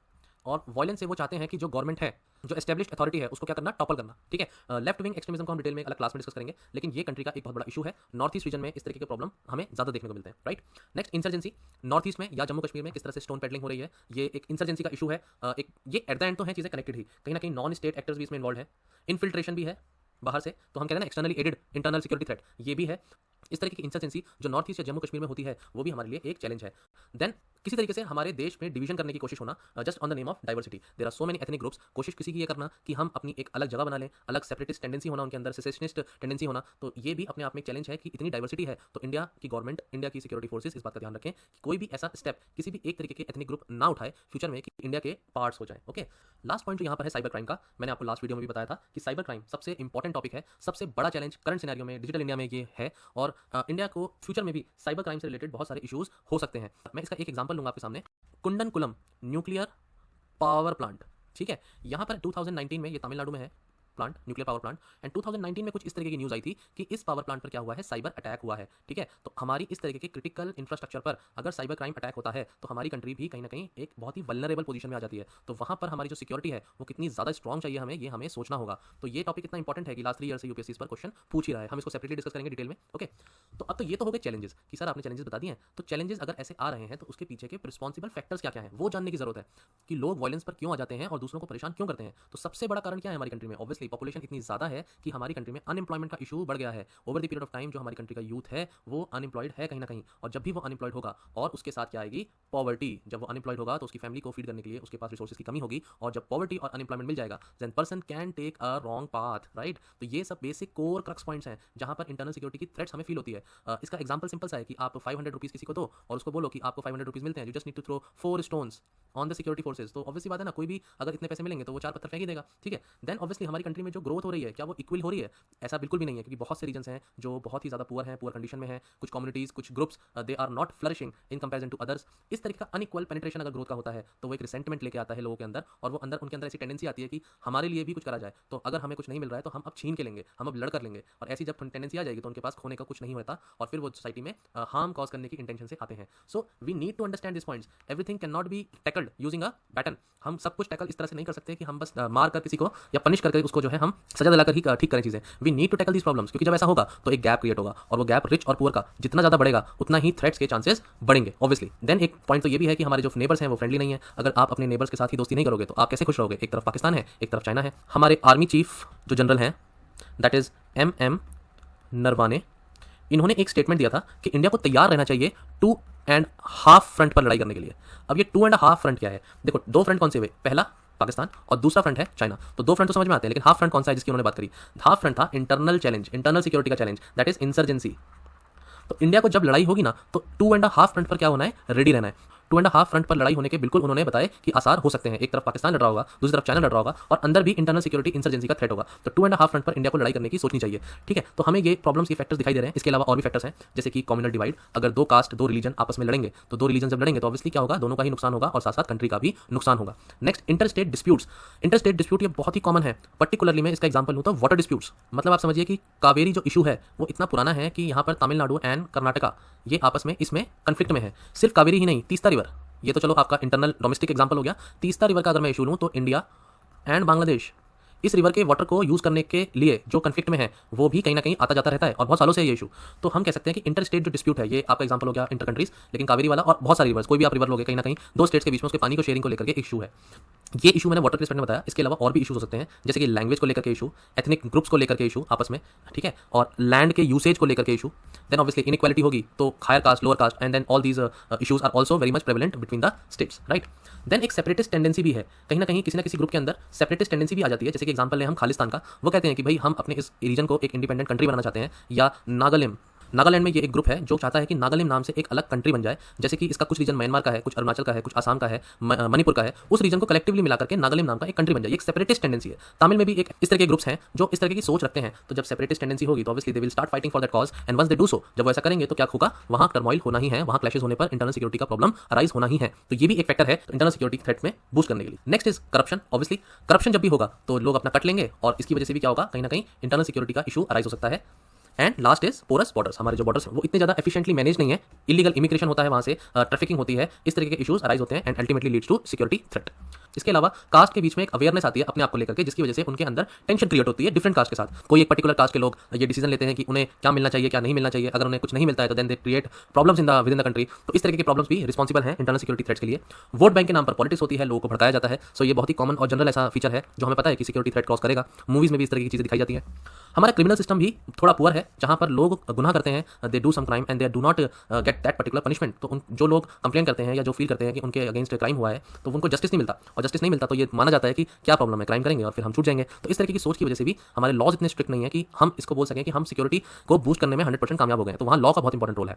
और वायलेंस से वो चाहते हैं कि जो गवर्नमेंट है, जो एस्टेब्लिश्ड अथॉरिटी है, उसको क्या करना, टॉपल करना, ठीक है। लेफ्ट विंग एक्सट्रीमिज्म को हम डिटेल में अलग क्लास में डिस्कस करेंगे, लेकिन ये कंट्री का एक बहुत बड़ा इशू है। नॉर्थ ईस्ट रीजन में इस तरीके के प्रॉब्लम हमें ज़्यादा देखने को मिलते हैं, right. Next, insurgency. North east में या जम्मू कश्मीर में किस तरह से स्टोन पेडलिंग हो रही है, ये एक इंसर्जेंसी का इशू है। एक ये एट द एंड तो है चीज़ें कनेक्टेड ही, कहीं ना कहीं नॉन स्टेट एक्टर्स भी इसमें इन्वॉल्व है, इन्फिल्ट्रेशन भी है बाहर से, तो हम कहते हैं ना externally aided internal security threat, ये भी है। इस तरीके की इंसर्जेंसी जो नॉर्थ ईस्ट या जम्मू कश्मीर में होती है, वो भी हमारे लिए एक चैलेंज है। देन किसी तरीके से हमारे देश में डिवीजन करने की कोशिश होना, just on the name of diversity. There are so many ethnic groups, कोशिश किसी की ये करना कि हम अपनी एक अलग जगह बना लें, अलग सेपरेटिस्ट टेंडेंसी होना उनके अंदर, सेसेशनिस्ट टेंडेंसी होना, तो ये भी अपने आप में एक चैलेंज है कि इतनी डाइवर्सिटी है, तो इंडिया की गवर्नमेंट, इंडिया की सिक्योरिटी फोर्सेस इस बात का ध्यान रखें कि कोई भी ऐसा स्टेप किसी भी एक तरीके के एथनिक ग्रुप ना उठाए फ्यूचर में कि इंडिया के पार्ट्स हो जाए। ओके, लास्ट पॉइंट जो यहाँ पर है साइबर क्राइम का, मैंने आपको लास्ट वीडियो में भी बताया था कि साइबर क्राइम सबसे इंपॉर्टेंट टॉपिक है, सबसे बड़ा चैलेंज करंट सिनेरियो में, डिजिटल इंडिया में ये है, और इंडिया को फ्यूचर में भी साइबर क्राइम से रिलेटेड बहुत सारे इश्यूज हो सकते हैं। मैं इसका एक एग्जांपल लूंगा आपके सामने, कुंडनकुलम न्यूक्लियर पावर प्लांट, ठीक है। यहाँ पर 2019 में, ये तमिलनाडु में है plant, nuclear power plant, and 2019 में कुछ इस तरीके की न्यूज़ आई थी कि इस पावर प्लांट पर क्या हुआ है, साइबर अटैक हुआ है, ठीक है। तो हमारी इस तरीके के क्रिटिकल इंफ्रास्ट्रक्चर पर अगर साइबर क्राइम अटैक होता है तो हमारी कंट्री भी कहीं ना कहीं एक बहुत ही वल्नरेबल पोजीशन में आ जाती है। तो वहाँ पर हमारी जो सिक्योरिटी है वो कितनी ज़्यादा स्ट्रॉन्ग चाहिए हमें, ये हमें सोचना होगा। तो ये टॉपिक इतना इंपॉर्टेंट है कि लास्ट 3 ईयर से यूपीएससी पर क्वेश्चन पूछ ही रहा है, हम इसको सेपरेटली डिस्कस करेंगे डिटेल में। ओके, तो अब तो ये तो हो गए चैलेंजेस कि सर आपने चैलेंजेस बता दिए हैं, तो चैलेंजेस अगर ऐसे आ रहे हैं तो उसके पीछे के रिस्पॉन्सिबल फैक्टर्स क्या क्या हैं वो जानने की जरूरत है कि लोग वायलेंस पर क्यों आ जाते हैं और दूसरों को परेशान क्यों करते हैं। तो सबसे बड़ा कारण क्या है हमारी कंट्री में, ऑब्वियसली पॉपुलेशन इतनी ज़्यादा है कि हमारी कंट्री में अनएम्प्लॉयमेंट का इशू बढ़ गया है। Over the period of time जो हमारी कंट्री का यूथ है वो अनएम्प्लॉयड है कहीं ना कहीं, और जब भी वो अनएम्प्लॉयड होगा और उसके साथ क्या आएगी, पॉवर्टी। जब वो अनएम्प्लॉयड होगा तो उसकी फैमिली को फीड करने के लिए उसके पास रिसोर्सेज की कमी होगी, और जब पॉवर्टी और अनएम्प्लॉयमेंट मिल जाएगा then person can take a wrong path, right. तो ये सब बेसिक कोर क्रक्स पॉइंट्स हैं जहां पर इंटरनल सिक्योरिटी की थ्रेट्स हमें फील होती है। इसका एग्जांपल सिंपल सा है कि आप 500 रुपीज़ किसी को दो और उसको बोलो कि आपको 500 रुपीज़ मिलते हैं, you just need to throw 4 stones on the security forces, तो ऑब्वियसली बात है ना, कोई भी अगर इतने पैसे मिलेंगे तो वो 4 पत्थर फेंक ही देगा, ठीक है। देन ऑब्वियसली हमारी कंट्री में जो ग्रोथ हो रही है क्या वो इक्वल हो रही है, ऐसा बिल्कुल भी नहीं है, क्योंकि बहुत से रीजन्स हैं जो बहुत ही ज़्यादा पुअर हैं, पुअर कंडीशन में हैं, कुछ कम्युनिटीज़, कुछ groups they are not flourishing in comparison to others. इस तरीके का अनइक्वल पेनिट्रेशन अगर ग्रोथ का होता है तो वो एक रिसेंटमेंट लेके आता है लोगों के अंदर, और वो अंदर उनके अंदर ऐसी टेंडेंसी आती है कि हमारे लिए भी कुछ करा जाए, तो अगर हमें कुछ नहीं मिल रहा है तो हम अब छीन के लेंगे, हम अब लड़ कर लेंगे, और ऐसी जब टेंडेंसी आ जाएगी तो उनके पास खोने का कुछ नहीं होता और फिर वो सोसाइटी में हार्म कॉज करने की इंटेंशन से आते हैं। So we need to understand this points, everything can not be tackled using a baton. हम सब कुछ टैकल इस तरह से नहीं कर सकते कि हम बस मार कर किसी को या पनिश करके उसको जो है हम सजा दिलाकर ही ठीक करें चीज़ें। We need to tackle these problems, क्योंकि जब ऐसा होगा तो एक गैप क्रिएट होगा, और वो गैप रिच और पुअर का जितना ज़्यादा बढ़ेगा उतना ही थ्रेट्स के चांसेस बढ़ेंगे ऑब्वियसली। देन एक पॉइंट तो ये भी है कि हमारे जो नेबर्स हैं वो फ्रेंडली नहीं है। अगर आप अपने नेबर्स के साथ ही दोस्ती नहीं करोगे तो आप कैसे खुश रहोगे, एक तरफ पाकिस्तान है एक तरफ चाइना है। हमारे आर्मी चीफ जो जनरल हैं दैट इज MM नरवाने, इन्होंने एक स्टेटमेंट दिया था कि इंडिया को तैयार रहना चाहिए 2.5 फ्रंट पर लड़ाई करने के लिए। अब ये 2.5 फ्रंट क्या है, देखो 2 फ्रंट कौन से हुए, पहला पाकिस्तान और दूसरा फ्रंट है चाइना, तो 2 फ्रंट तो समझ में आते हैं, लेकिन हाफ फ्रंट कौन सा है जिसकी उन्होंने बात करी, हाफ फ्रंट था इंटरनल चैलेंज, इंटरनल सिक्योरिटी का चैलेंज, दैट इज इंसर्जेंसी। तो इंडिया को जब लड़ाई होगी ना तो 2.5 फ्रंट पर क्या होना है, रेडी रहना है। 2.5 फ्रंट पर लड़ाई होने के बिल्कुल उन्होंने बताया कि आसार हो सकते हैं, एक तरफ पाकिस्तान लड़ रहा होगा, दूसरी तरफ चाइना लड़ रहा होगा, और अंदर भी इंटरनल सिक्योरिटी इंसर्जेंसी का थ्रेट होगा, तो 2.5 फ्रंट पर इंडिया को लड़ाई करने की सोचनी चाहिए, ठीक है। तो हमें ये प्रॉब्लम्स के फैक्टर्स दिखाई दे रहे हैं, इसके अलावा और भी फैक्टर्स हैं जैसे कि कम्युनल डिवाइड, अगर 2 कास्ट 2 रिलीजन आपस में लड़ेंगे तो 2 रिलीजन जब लड़ेंगे तो ऑब्वियसली क्या होगा, दोनों का ही नुकसान होगा और साथ साथ कंट्री का भी नुकसान होगा। Next, interstate disputes. Interstate dispute ये बहुत ही कॉमन है, पर्टिकुलरली मैं इसका एग्जांपल होता है वाटर डिस्प्यूट्स। मतलब आप समझिए कि कावेरी जो इशू है वो इतना पुराना है कि यहाँ पर तमिलनाडु एंड कर्नाटका ये आपस में इसमें कंफ्लिक्ट में है। सिर्फ कावेरी ही नहीं, तीस्ता रिवर, ये तो चलो आपका इंटरनल डोमेस्टिक एग्जांपल हो गया, तीस्ता रिवर का अगर मैं इशू लूँ तो इंडिया एंड बांग्लादेश इस रिवर के वाटर को यूज़ करने के लिए जो कंफ्लिक्ट में है वो भी कहीं ना कहीं आता जाता रहता है और बहुत सालों से ये इशू। तो हम कह सकते हैं कि इंटर स्टेट जो डिस्प्यूट है ये आपका एग्जांपल हो गया इंटर कंट्रीज, लेकिन कावेरी वाला और बहुत सारी रिवर्स, कोई भी आप रिवर लोगे कहीं ना कहीं 2 स्टेट्स के बीच में उसके पानी को शेयरिंग को लेकर के इशू है। ये इशू मैंने वाटर के रिस्पेक्ट में बताया, इसके अलावा और भी इशूज हो सकते हैं जैसे कि लैंग्वेज को लेकर के इशू, एथनिक ग्रुप्स को लेकर के इशू आपस में, ठीक है, और लैंड के यूसेज को लेकर के इशू। देन ऑब्वियसली इनइक्वालिटी होगी तो higher caste lower caste and then all these issues are also very much prevalent between the states, right. Then एक सेपरेटिस्ट टेंडेंसी भी है, कहीं ना कहीं किसी ना किसी ग्रुप के अंदर सेपरेटिस्ट टेंडेंसी भी आ जाती है। जैसे कि एग्जांपल लें हम खालिस्तान का, वो कहते हैं कि भाई हम अपने इस रीजन को एक इंडिपेंडेंट कंट्री बनाना चाहते हैं, या नागालैंड में ये एक ग्रुप है जो चाहता है कि नागालैंड नाम से एक अलग कंट्री बन जाए, जैसे कि इसका कुछ रीजन म्यांमार का है, कुछ अरुणाचल का है, कुछ आसाम का है, मणिपुर का है, उस रीजन को कलेक्टिवली मिलाकर के नागालैंड नाम का एक कंट्री बन जाए, एक सेपरेटिस्ट टेंडेंसी है। तमिल में भी एक इस तरह के ग्रुप्स हैं जो इस तरह की सोच रखते हैं, तो जब सेपरेटिस्ट टेंडेंसी होगी तो obviously they will start fighting for that cause, and once they do so, जब वो ऐसा करेंगे तो क्या होगा, वहाँ टर्मोइल होना ही है, वहाँ क्लैशेस होने पर इंटरनल सिक्योरिटी का प्रॉब्लम अराइज होना ही है। तो ये भी एक फैक्टर है इंटरनल सिक्योरिटी थ्रेट में बूस्ट करने के लिए। Next is corruption. Obviously corruption जब भी होगा तो लोग अपना कट लेंगे और इसकी वजह से भी क्या होगा, कहीं ना कहीं इंटरनल सिक्योरिटी का इशू अराइज हो सकता है। And last is porous borders, हमारे जो बॉर्डर्स हैं वो इतने ज़्यादा एफिशिएंटली मैनेज नहीं है, इलीगल इमिग्रेशन होता है, वहाँ से ट्रैफिकिंग होती है, इस तरह के इशूज अराइज होते हैं and ultimately leads to security threat. इसके अलावा कास्ट के बीच में एक अवेयरनेस आती है अपने आप को लेकर के, जिसकी वजह से उनके अंदर टेंशन क्रिएट होती है डिफरेंट कास्ट के साथ। कोई एक पर्टिकुलर कास्ट के लोग ये डिसीजन लेते हैं कि उन्हें क्या मिलना चाहिए क्या नहीं मिलना चाहिए, अगर उन्हें कुछ नहीं मिलता है तो then they create problems within the country. तो इस तरह के प्रॉब्लम्स भी रिस्पॉन्सिबल हैं इंटरनल सिक्योरिटी थ्रेट्स के लिए। वोट बैंक के नाम पर पॉलिटिक्स होती है, लोगों को भड़काया जाता है। सो ये बहुत ही कॉमन और जनरल ऐसा फीचर है जो हमें पता है कि सिक्योरिटी थ्रेट क्रॉस करेगा। मूवीज में भी इस तरह की चीजें दिखाई जाती है। हमारा क्रिमिनल सिस्टम भी थोड़ा पुअर है, जहां पर लोग गुनाह करते हैं, they do some crime and they do not get that particular punishment. तो जो लोग कंप्लेन करते हैं या जो फील करते हैं कि उनके अगेंस्ट क्राइम हुआ है तो उनको जस्टिस नहीं मिलता, और जस्टिस नहीं मिलता तो ये माना जाता है कि क्या प्रॉब्लम है, क्राइम करेंगे और फिर हम छूट जाएंगे। तो इस तरीके की सोच की वजह से भी हमारे लॉज इतने स्ट्रिक्ट नहीं है कि हम इसको बोल सकें कि हम सिक्योरिटी को बूस्ट करने में 100% कामयाब हो गए। तो वहाँ लॉ का बहुत इंपॉर्टेंट रोल है।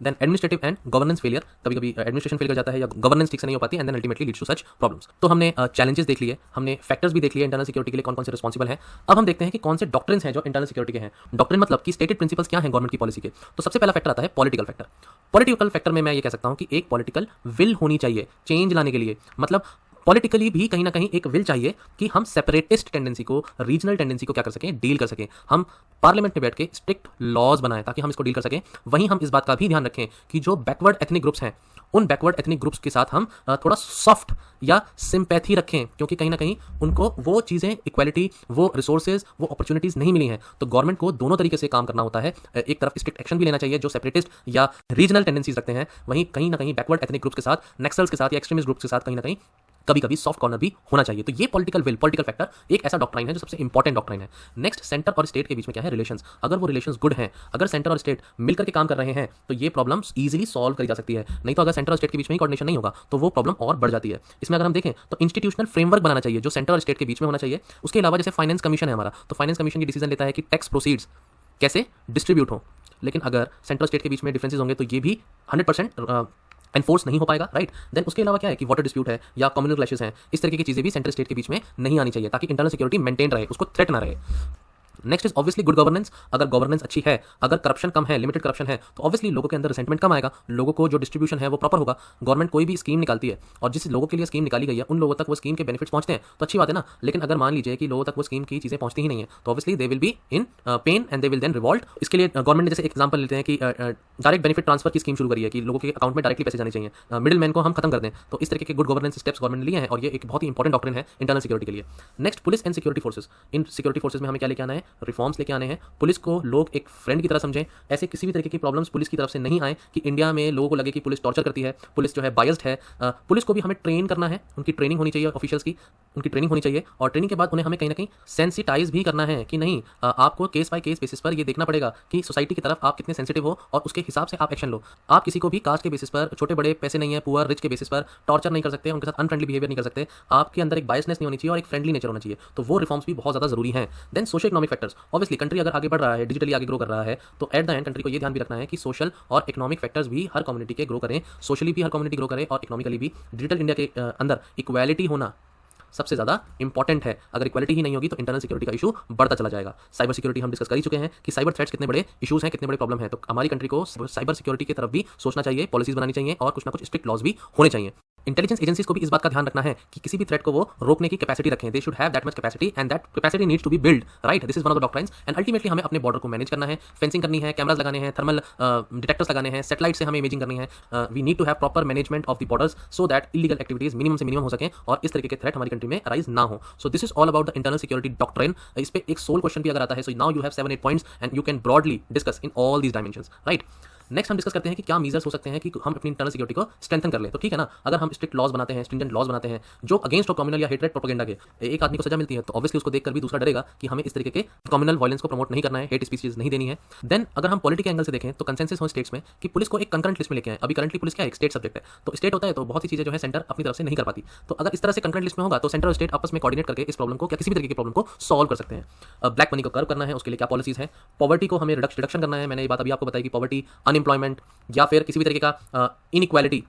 Then administrative and governance failure, कभी कभी एडमिनिस्ट्रेशन फेल कर जाता है या गवर्नेंस ठीक से नहीं हो पाती, and then ultimately leads to such problems. तो हमने चैलेंजेस देख लिए, हमने फैक्टर्स भी देख लिए इंटरनल सिक्योरिटी के लिए कौन कौन से रिस्पॉन्सिबल हैं। अब हम देखते हैं कि कौन से डॉक्ट्रिन्स हैं जो इंटरनल सिक्योरिटी के हैं। डॉक्ट्रिन मतलब कि स्टेटेड प्रिंसिपल्स क्या हैं गवर्नमेंट की पॉलिसी के। तो सबसे पहला फैक्टर आता है पॉलिटिकल फैक्टर। पॉलिटिकल फैक्टर में मैं ये कह सकता हूं कि एक पॉलिटिकल विल होनी चाहिए चेंज लाने के लिए। मतलब पॉलिटिकली भी कहीं ना कहीं एक विल चाहिए कि हम सेपरेटिस्ट टेंडेंसी को, रीजनल टेंडेंसी को क्या कर सकें, डील कर सकें। हम पार्लियामेंट में बैठ के स्ट्रिक्ट लॉज बनाएं ताकि हम इसको डील कर सकें। वहीं हम इस बात का भी ध्यान रखें कि जो बैकवर्ड एथनिक ग्रुप्स हैं उन बैकवर्ड एथनिक ग्रुप्स के साथ हम थोड़ा सॉफ्ट या सिंपैथी रखें, क्योंकि कहीं ना कहीं उनको वो चीज़ें, इक्वालिटी, वो रिसोर्सेज, वो अपॉर्चुनिटीज़ नहीं मिली हैं। तो गवर्नमेंट को दोनों तरीके से काम करना होता है। एक तरफ स्ट्रिक्ट एक्शन भी लेना चाहिए जो सेपरेटिस्ट या रीजनल टेंडेंसीज रखते हैं, वहीं कहीं ना कहीं बैकवर्ड एथनिक ग्रुप्स के साथ, नेक्सल्स के साथ या एक्सट्रीमिस्ट ग्रुप्स के साथ कहीं ना कहीं कभी कभी सॉफ्ट कॉर्नर भी होना चाहिए। तो ये पॉलिटिकल विल, पॉलिटिकल फैक्टर एक ऐसा डॉक्ट्राइन है जो सबसे इंपॉर्टेंट डॉक्ट्राइन है। नेक्स्ट, सेंटर और स्टेट के बीच में क्या है, रिलेशंस। अगर वो रिलेशंस गुड हैं, अगर सेंटर और स्टेट मिलकर के काम कर रहे हैं तो ये प्रॉब्लम्स इजीली सॉल्व करी जा सकती है। नहीं तो अगर सेंटर और स्टेट के बीच में ही कोऑर्डिनेशन नहीं होगा तो वो प्रॉब्लम और बढ़ जाती है। इसमें अगर हम देखें तो इंस्टीट्यूशनल फ्रेमवर्क बनाना चाहिए जो सेंटर और स्टेट के बीच में होना चाहिए। उसके अलावा जैसे फाइनेंस कमीशन है हमारा, तो फाइनेंस कमीशन की डिसीजन लेता है कि टैक्स प्रोसीड्स कैसे डिस्ट्रीब्यूट हो। लेकिन अगर सेंटर स्टेट के बीच में डिफरेंसेस होंगे तो ये भी 100% एनफोर्स नहीं हो पाएगा, राइट। देन उसके अलावा क्या है कि वाटर डिस्प्यूट है या कम्युनल क्लैशेस हैं, इस तरीके की चीजें भी सेंटर स्टेट के बीच में नहीं आनी चाहिए ताकि इंटरनल सिक्योरिटी मेंटेन रहे, उसको थ्रेट ना रहे। Next is obviously good governance. अगर गवर्नेंस अच्छी है, अगर करप्शन कम है, लिमिटेड करप्शन है, तो ऑब्वियसली लोगों के अंदर रिसेंटमेंट कम आएगा, लोगों को जो डिस्ट्रीब्यूशन है वो प्रॉपर होगा। गवर्नमेंट कोई भी स्कीम निकालती है और जिस लोगों के लिए स्कीम निकाली गई है उन लोगों तक वो स्कीम के बेनिफिट्स पहुंचते हैं तो अच्छी बात है ना। लेकिन अगर मान लीजिए कि लोगों तक वो स्कीम की चीजें पहुंचती ही नहीं है तो obviously they will be in pain and they will then revolt. इसके लिए गवर्नमेंट ने जैसे एग्जाम्पल लेते हैं कि डायरेक्ट बेनिफिट ट्रांसफर की स्कीम शुरू करी है कि लोगों के अकाउंट में डायरेक्टली पैसे जाने चाहिए, मिडिल मैन को हम खत्म कर दें। तो इस तरीके के गुड गवर्नेंस स्टेप्स गवर्नमेंट ने लिए हैं और ये एक बहुत ही इंपॉर्टेंट डॉक्ट्रिन है इंटरनल सिक्योरिटी के लिए। Next, police and security forces. In security forces में हमें क्या लेके आना है, रिफॉर्म्स लेके आने हैं। पुलिस को लोग एक फ्रेंड की तरह समझें, ऐसे किसी भी तरीके की प्रॉब्लम्स पुलिस की तरफ से नहीं आए कि इंडिया में लोगों को लगे कि पुलिस टॉर्चर करती है, पुलिस जो है बायस्ड है। पुलिस को भी हमें ट्रेन करना है, उनकी ट्रेनिंग होनी चाहिए, ऑफिशियल्स की उनकी ट्रेनिंग होनी चाहिए और ट्रेनिंग के बाद उन्हें हमें कहीं ना कहीं सेंसिटाइज भी करना है कि नहीं, आपको केस बाय केस बेसिस पर ये देखना पड़ेगा कि सोसाइटी की तरफ आप कितने सेंसिटिव हो और उसके हिसाब से आप एक्शन लो। आप किसी को भी कास्ट के बेसिस पर, छोटे बड़े पैसे नहीं है, पुअर रिच के बेसिस पर टॉर्चर नहीं कर सकते, उनके साथ अनफ्रेंडली बिहेवियर नहीं कर सकते। आपके अंदर एक बायसनेस नहीं होनी चाहिए और एक फ्रेंडली नेचर होना चाहिए। तो वो रिफॉर्म्स भी बहुत ज्यादा जरूरी हैं। Then social economic factors. Obviously country अगर आगे बढ़ रहा है, डिजिटली आगे ग्रो कर रहा है, तो एट द एंड कंट्री को ये ध्यान भी रखना है कि सोशल और इकोनॉमिक फैक्टर्स भी हर कम्युनिटी के ग्रो करें, सोशली भी हर कम्युनिटी ग्रो करे और इकोनॉमिकली भी। डिजिटल इंडिया के अंदर इक्वालिटी होना सबसे ज्यादा इंपॉर्टेंट है। अगर इक्वालिटी ही नहीं होगी तो इंटरनल सिक्योरिटी का इशू बढ़ता चला जाएगा। साइबर सिक्योरिटी हम डिस्कस कर ही चुके हैं कि साइबर थ्रेट्स कितने बड़े इशूज हैं, कितने बड़े प्रॉब्लम है। तो हमारी कंट्री को साइबर सिक्योरिटी की तरफ भी सोचना चाहिए, पॉलिसीज बनानी चाहिए और कुछ ना कुछ स्ट्रिक्ट लॉज भी होने चाहिए। इंटेलिजेंस एजेंसीज को भी इस बात का ध्यान रखना है कि किसी भी थ्रेट को वो रोकने की कैपेसिटी रखें। They should have that much capacity and that capacity needs to be build, right. This is one of the doctrines and ultimately हमें अपने बॉर्डर को मैनेज करना है, फेंसिंग करनी है, कैमरास लगाने हैं, थर्मल डिटेक्टर्स लगाने हैं, सैटेलाइट से हमें इमेजिंग करनी है। We need to have proper management of the borders so that illegal activities minimum से मिनिमम हो सकें और इस तरीके के थ्रेट हमारी कंट्री में राइज ना हो। So this is all about the internal security doctrine. इस पे एक सोल क्वेश्चन भी अगर आता है, so now you have 7-8 points and you can broadly discuss in all these dimensions, right. Next हम डिस्कस करते हैं कि क्या मीजर्स हो सकते हैं कि हम अपनी इंटरनल सिक्योरिटी को स्ट्रेंथन कर ले। तो ठीक है ना, अगर हम स्ट्रिक्ट लॉज बनाते हैं, स्ट्रिंजेंट लॉज बनाते हैं जो अगेंस्ट हो कम्युनल या हेटरेट प्रोपेगेंडा के, एक आदमी को सजा मिलती है तो ऑब्वियसली उसको देखकर भी दूसरा डरेगा कि हमें इस तरीके के कम्युनल वायलेंस को प्रमोट नहीं करना है, हेट स्पीचेस नहीं देनी है। देन अगर हम पॉलिटिकल एंगल से देखें तो कंसेंसस हो स्टेट्स में कि पुलिस को एक कंकरेंट लिस्ट में लेके आए। अभी करंटली पुलिस क्या है, एक स्टेट सब्जेक्ट है, तो स्टेट होता है तो बहुत सी चीजें जो है सेंटर अपनी तरफ से नहीं कर पाती। तो अगर इस तरह से कंकरेंट लिस्ट में होगा तो सेंटर और स्टेट आपस में कोऑर्डिनेट करके इस प्रॉब्लम को या किसी भी तरीके की प्रॉब्लम को सॉल्व कर सकते हैं। ब्लैक मनी को कर्व करना है, उसके लिए क्या पॉलिसीज है। पॉवर्टी को हमें रिडक्शन करना है, मैंने ये बात अभी आपको बताई कि पॉवर्टी, अनएम्प्लॉयमेंट या फिर किसी भी तरीके का इनइक्वालिटी